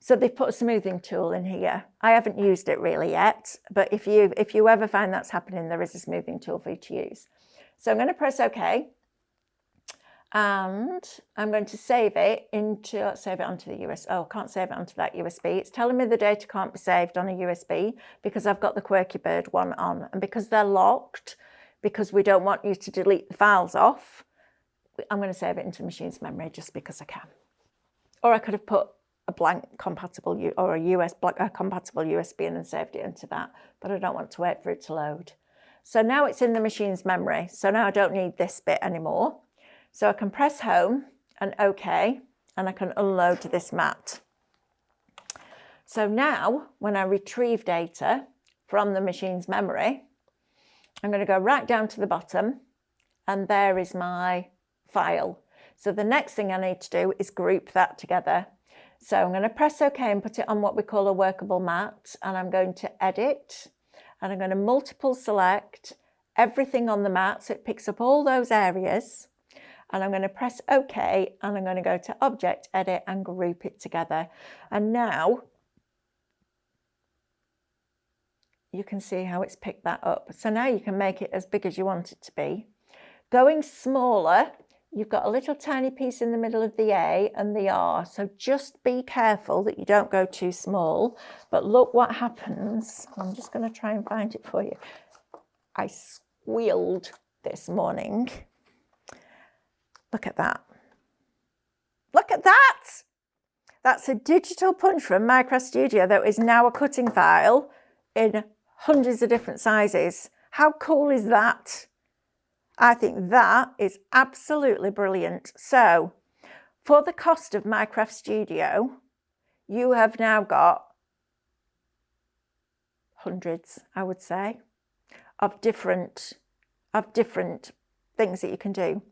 So they've put a smoothing tool in here. I haven't used it really yet, but if you ever find that's happening, there is a smoothing tool for you to use. So I'm going to press OK. And I'm going to save it onto the USB. Oh, I can't save it onto that USB. It's telling me the data can't be saved on a USB because I've got the Quirky Bird one on. And because they're locked, because we don't want you to delete the files off, I'm going to save it into the machine's memory just because I can. Or I could have put a blank compatible or a compatible USB in and saved it into that, but I don't want to wait for it to load. So now it's in the machine's memory. So now I don't need this bit anymore. So I can press home and OK, and I can unload this mat. So now when I retrieve data from the machine's memory, I'm going to go right down to the bottom, and there is my file. So the next thing I need to do is group that together. So I'm going to press OK and put it on what we call a workable mat, and I'm going to edit, and I'm going to multiple select everything on the mat so it picks up all those areas. And I'm going to press OK, and I'm going to go to Object, Edit, and group it together. And now you can see how it's picked that up. So now you can make it as big as you want it to be. Going smaller you've got a little tiny piece in the middle of the A and the R. So just be careful that you don't go too small. But look what happens. I'm just going to try and find it for you. I squealed this morning. Look at that. Look at that. That's a digital punch from Micro Studio that is now a cutting file in hundreds of different sizes. How cool is that? I think that is absolutely brilliant. So for the cost of Minecraft Studio, you have now got hundreds, I would say, of different things that you can do.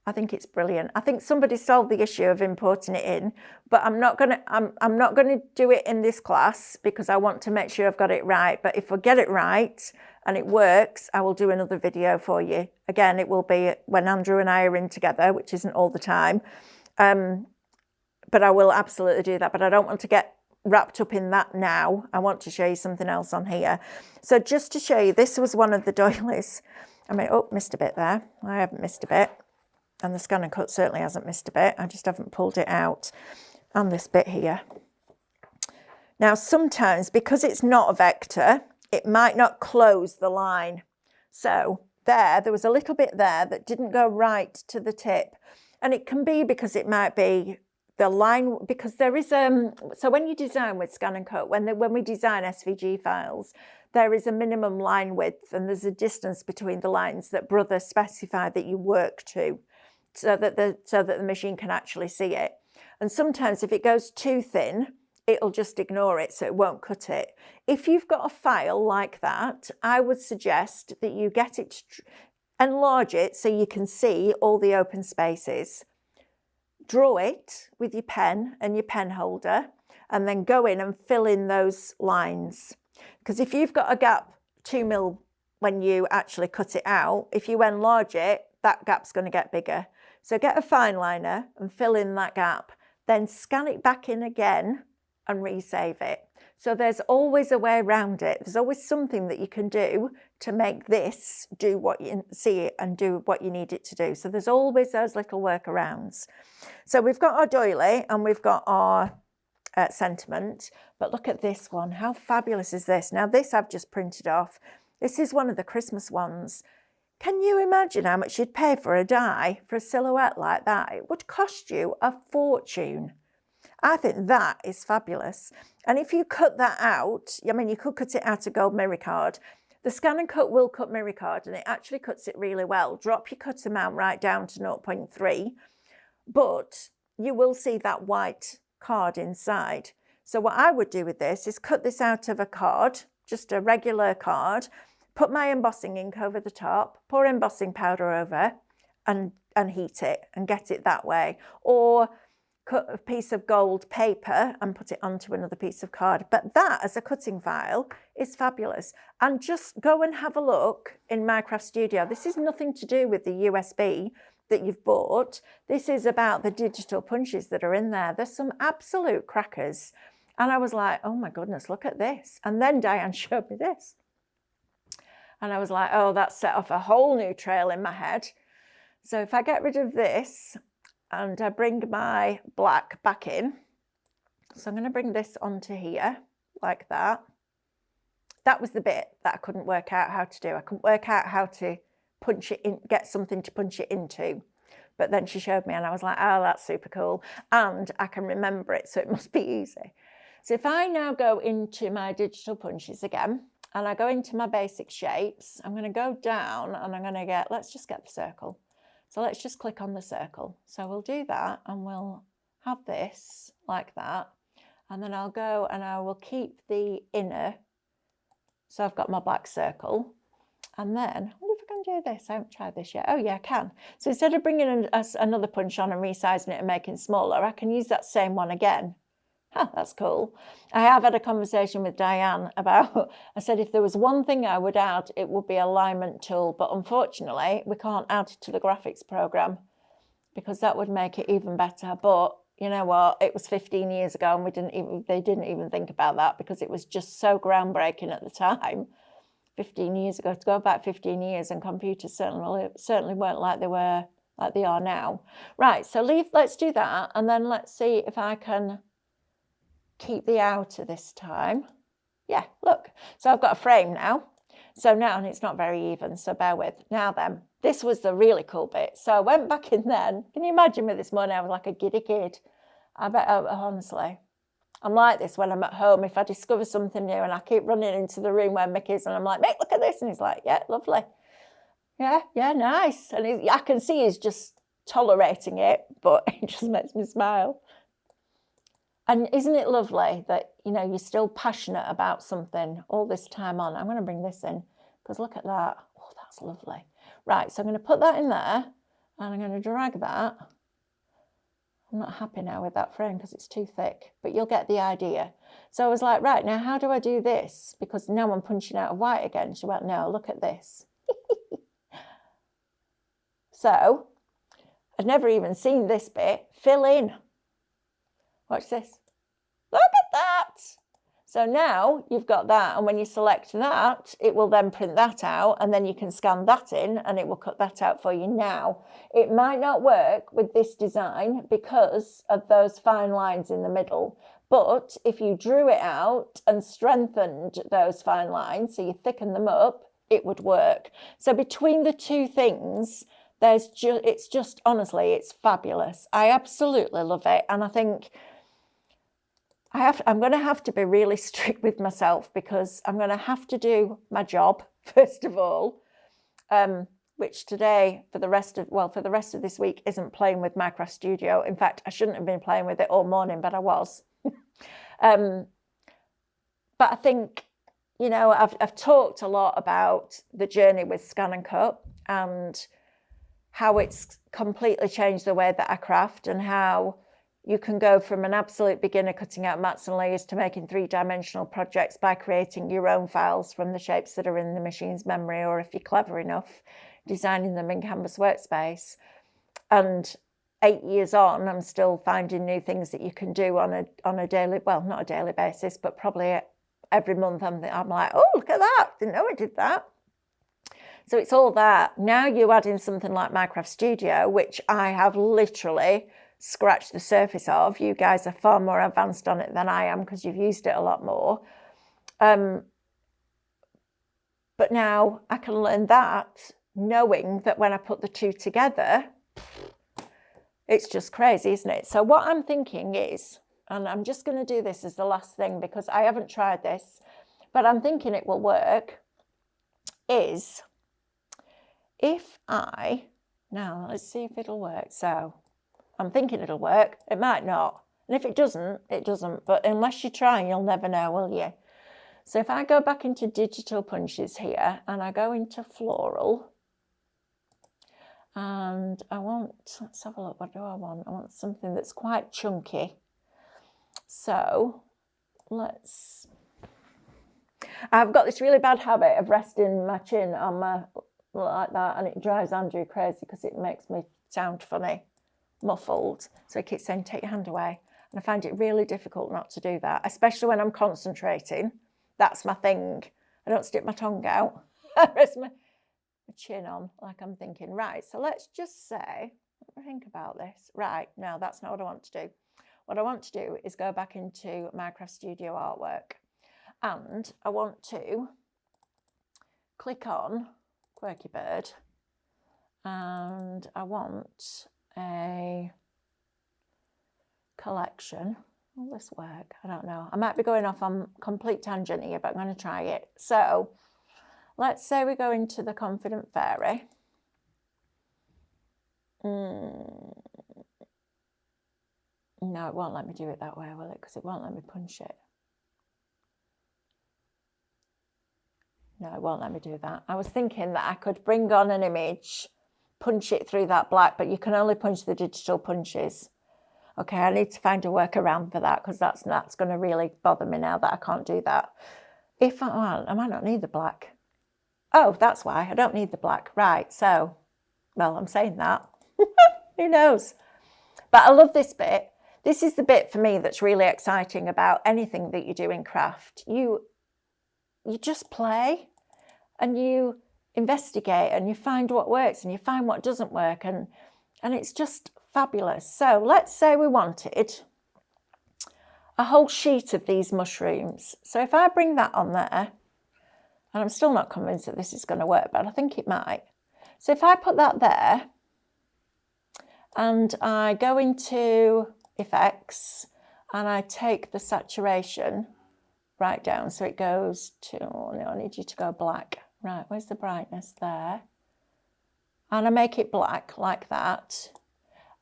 I think it's brilliant. I think somebody solved the issue of importing it in, but I'm not gonna do it in this class because I want to make sure I've got it right. But if I get it right and it works, I will do another video for you. Again, it will be when Andrew and I are in together, which isn't all the time. But I will absolutely do that. But I don't want to get wrapped up in that now. I want to show you something else on here. So just to show you, this was one of the doilies. I mean, oh, missed a bit there. I haven't missed a bit. And the scan and cut certainly hasn't missed a bit. I just haven't pulled it out. And this bit here. Now, sometimes, because it's not a vector, it might not close the line. So there was a little bit there that didn't go right to the tip. And it can be because it might be the line, because there is, so when you design with scan and cut, when we design SVG files, there is a minimum line width and there's a distance between the lines that Brother specified that you work to. So that the machine can actually see it. And sometimes if it goes too thin, it'll just ignore it, so it won't cut it. If you've got a file like that, I would suggest that you get it, enlarge it so you can see all the open spaces. Draw it with your pen and your pen holder, and then go in and fill in those lines. Because if you've got a gap 2 mil when you actually cut it out, if you enlarge it, that gap's going to get bigger. So get a fine liner and fill in that gap, then scan it back in again and resave it. So there's always a way around it. There's always something that you can do to make this do what you see it and do what you need it to do. So there's always those little workarounds. So we've got our doily and we've got our sentiment, but look at this one. How fabulous is this? Now this I've just printed off. This is one of the Christmas ones. Can you imagine how much you'd pay for a die for a silhouette like that? It would cost you a fortune. I think that is fabulous. And if you cut that out, I mean, you could cut it out of gold mirror card. The scan and cut will cut mirror card and it actually cuts it really well. Drop your cut amount right down to 0.3, but you will see that white card inside. So what I would do with this is cut this out of a card, just a regular card, put my embossing ink over the top, pour embossing powder over and heat it and get it that way. Or cut a piece of gold paper and put it onto another piece of card. But that as a cutting file is fabulous. And just go and have a look in Minecraft Studio. This is nothing to do with the USB that you've bought. This is about the digital punches that are in there. There's some absolute crackers. And I was like, oh my goodness, look at this. And then Diane showed me this. And I was like, oh, that set off a whole new trail in my head. So if I get rid of this and I bring my black back in, so I'm going to bring this onto here like that. That was the bit that I couldn't work out how to do. I couldn't work out how to punch it in, get something to punch it into. But then she showed me and I was like, oh, that's super cool. And I can remember it, so it must be easy. So if I now go into my digital punches again, and I go into my basic shapes, I'm going to go down and I'm going to get, let's just get the circle. So let's just click on the circle. So we'll do that and we'll have this like that. And then I'll go and I will keep the inner. So I've got my black circle. And then, I wonder if I can do this. I haven't tried this yet. Oh yeah, I can. So instead of bringing another punch on and resizing it and making it smaller, I can use that same one again. Huh, that's cool. I have had a conversation with Diane about, I said if there was one thing I would add, it would be alignment tool. But unfortunately, we can't add it to the graphics program because that would make it even better. But you know what? It was 15 years ago and they didn't even think about that because it was just so groundbreaking at the time. 15 years ago, to go back 15 years and computers certainly weren't like they were like they are now. Right, so let's do that, and then let's see if I can keep the outer this time. Yeah, look. So I've got a frame now. So now, and it's not very even, so bear with. Now then, this was the really cool bit. So I went back in then. Can you imagine me this morning? I was like a giddy kid. I bet, honestly, I'm like this when I'm at home. If I discover something new and I keep running into the room where Mick is and I'm like, Mick, look at this. And he's like, yeah, lovely. Yeah, nice. And I can see he's just tolerating it, but it just makes me smile. And isn't it lovely that, you know, you're still passionate about something all this time on? I'm going to bring this in because look at that. Oh, that's lovely. Right, so I'm going to put that in there and I'm going to drag that. I'm not happy now with that frame because it's too thick, but you'll get the idea. So I was like, right, now how do I do this? Because now I'm punching out of white again. She went, no, look at this. So I'd never even seen this bit. Fill in. Watch this. Look at that. So now you've got that, and when you select that, it will then print that out, and then you can scan that in and it will cut that out for you. Now, it might not work with this design because of those fine lines in the middle, but if you drew it out and strengthened those fine lines, so you thicken them up, it would work. So between the two things, it's just, honestly, it's fabulous. I absolutely love it, and I think I'm going to have to be really strict with myself because I'm going to have to do my job, first of all, which today, for the rest of this week, isn't playing with Minecraft Studio. In fact, I shouldn't have been playing with it all morning, but I was. But I think, you know, I've talked a lot about the journey with Scan and Cut and how it's completely changed the way that I craft and how you can go from an absolute beginner cutting out mats and layers to making three-dimensional projects by creating your own files from the shapes that are in the machine's memory, or if you're clever enough, designing them in Canvas Workspace. And 8 years on, I'm still finding new things that you can do on a daily, well, not a daily basis, but probably every month I'm like, oh, look at that. Didn't know I did that. So it's all that. Now you add in something like Minecraft Studio, which I have literally scratched the surface of. You guys are far more advanced on it than I am because you've used it a lot more. But now I can learn that, knowing that when I put the two together, it's just crazy, isn't it? So what I'm thinking is, and I'm just going to do this as the last thing because I haven't tried this, but I'm thinking it will work, is now let's see if it'll work. So I'm thinking it'll work. It might not. And if it doesn't, it doesn't. But unless you try, you'll never know, will you? So if I go back into digital punches here and I go into floral and let's have a look. What do I want? I want something that's quite chunky. So I've got this really bad habit of resting my chin on my, like that, and it drives Andrew crazy because it makes me sound funny. Muffled, so he keeps saying take your hand away, and I find it really difficult not to do that, especially when I'm concentrating. That's my thing. I don't stick my tongue out. I rest my chin on like I'm thinking. Right, so let's just say, let me think about this. Right, no, that's not what I want to do. What I want to do is go back into Minecraft Studio Artwork, and I want to click on Quirky Bird, and I want a collection. Will this work? I don't know. I might be going off on complete tangent here, but I'm going to try it. So let's say we go into the Confident Fairy. No, it won't let me do it that way, will it? Because it won't let me punch it. No, it won't let me do that. I was thinking that I could bring on an image, punch it through that black, but you can only punch the digital punches. Okay, I need to find a workaround for that because that's going to really bother me now that I can't do that. I might not need the black. Oh, that's why I don't need the black. Right, so, well, I'm saying that. Who knows? But I love this bit. This is the bit for me that's really exciting about anything that you do in craft. You just play and you investigate and you find what works and you find what doesn't work. And And it's just fabulous. So let's say we wanted a whole sheet of these mushrooms. So if I bring that on there, and I'm still not convinced that this is going to work, but I think it might. So if I put that there and I go into effects and I take the saturation right down, so it goes to, oh no, I need you to go black. Right, where's the brightness there? And I make it black like that.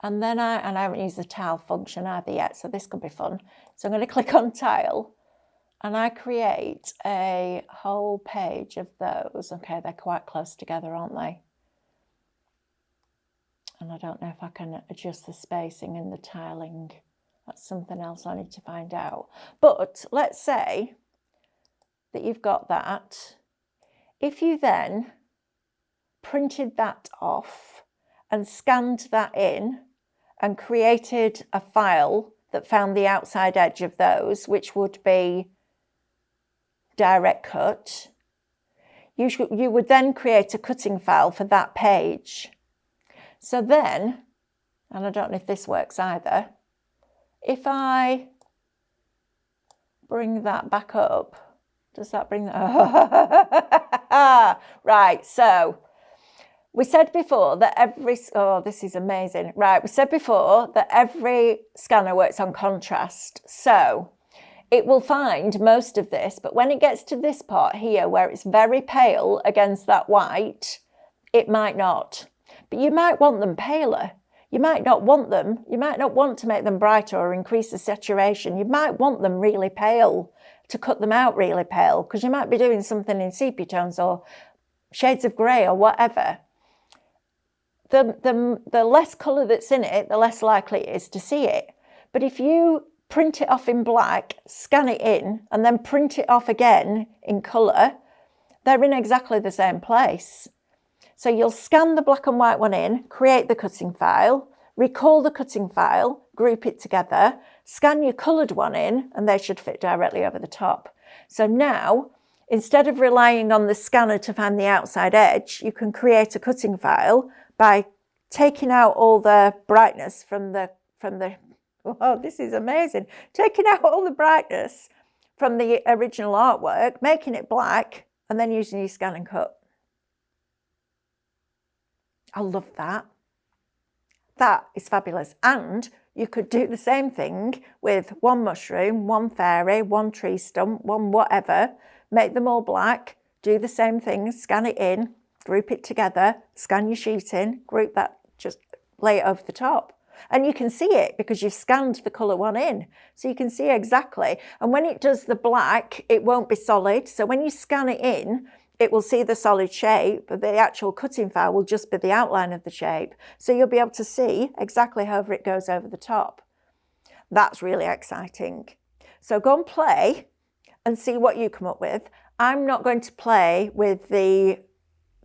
And then I haven't used the tile function either yet, so this could be fun. So I'm going to click on tile and I create a whole page of those. Okay, they're quite close together, aren't they? And I don't know if I can adjust the spacing and the tiling. That's something else I need to find out. But let's say that you've got that. If you then printed that off and scanned that in and created a file that found the outside edge of those, which would be direct cut, you would then create a cutting file for that page. So then, and I don't know if this works either, if I bring that back up, does that bring that? Right, so we said before that this is amazing. Right, we said before that every scanner works on contrast. So it will find most of this, but when it gets to this part here where it's very pale against that white, it might not. But you might want them paler. You might not want to make them brighter or increase the saturation. You might want them really pale, to cut them out really pale, because you might be doing something in sepia tones or shades of grey or whatever. The less colour that's in it, the less likely it is to see it. But if you print it off in black, scan it in, and then print it off again in colour, they're in exactly the same place. So you'll scan the black and white one in, create the cutting file, recall the cutting file, group it together, scan your coloured one in, and they should fit directly over the top. So now, instead of relying on the scanner to find the outside edge, you can create a cutting file by taking out all the brightness from the, oh, this is amazing. Taking out all the brightness from the original artwork, making it black, and then using your scan and cut. I love that. That is fabulous. And you could do the same thing with one mushroom, one fairy, one tree stump, one whatever, make them all black, do the same thing, scan it in, group it together, scan your sheet in, group that, just lay it over the top. And you can see it because you've scanned the colour one in. So you can see exactly. And when it does the black, it won't be solid. So when you scan it in, it will see the solid shape, but the actual cutting file will just be the outline of the shape. So you'll be able to see exactly how it goes over the top. That's really exciting. So go and play and see what you come up with. I'm not going to play with the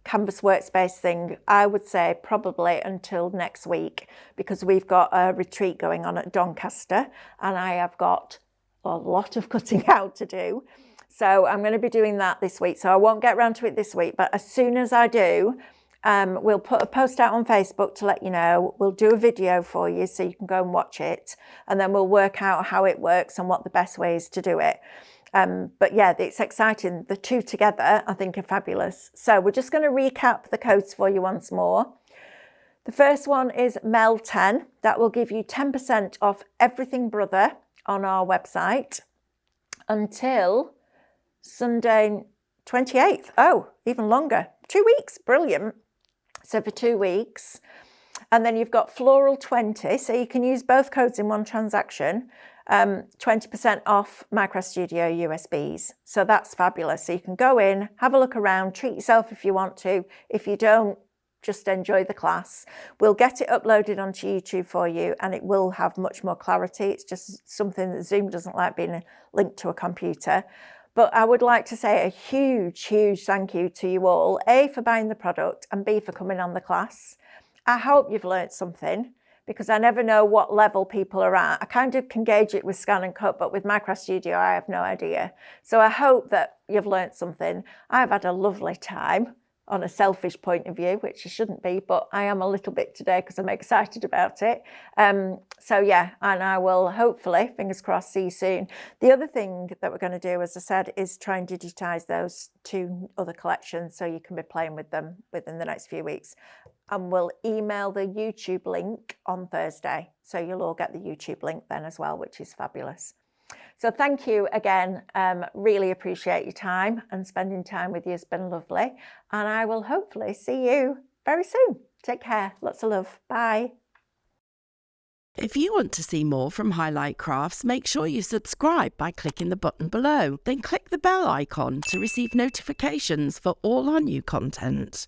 Canvas workspace thing, I would say probably until next week, because we've got a retreat going on at Doncaster and I have got a lot of cutting out to do. So I'm going to be doing that this week. So I won't get around to it this week, but as soon as I do, we'll put a post out on Facebook to let you know. We'll do a video for you so you can go and watch it, and then we'll work out how it works and what the best way is to do it. But yeah, it's exciting. The two together, I think, are fabulous. So we're just going to recap the codes for you once more. The first one is Mel 10. That will give you 10% off everything Brother on our website until Sunday 28th. Oh, even longer. 2 weeks. Brilliant. So for 2 weeks. And then you've got Floral 20. So you can use both codes in one transaction. 20% off MicroStudio USBs. So that's fabulous. So you can go in, have a look around, treat yourself if you want to. If you don't, just enjoy the class. We'll get it uploaded onto YouTube for you and it will have much more clarity. It's just something that Zoom doesn't like being linked to a computer. But I would like to say a huge, huge thank you to you all, A, for buying the product, and B, for coming on the class. I hope you've learned something, because I never know what level people are at. I kind of can gauge it with Scan and Cut, but with MicroStudio, I have no idea. So I hope that you've learned something. I've had a lovely time. on a selfish point of view, which I shouldn't be, but I am a little bit today because I'm excited about it. So yeah, and I will hopefully, fingers crossed, see you soon. The other thing that we're going to do, as I said, is try and digitise those 2 other collections so you can be playing with them within the next few weeks. And we'll email the YouTube link on Thursday. So you'll all get the YouTube link then as well, which is fabulous. So thank you again. Really appreciate your time, and spending time with you has been lovely. And I will hopefully see you very soon. Take care. Lots of love. Bye. If you want to see more from Highlight Crafts, make sure you subscribe by clicking the button below. Then click the bell icon to receive notifications for all our new content.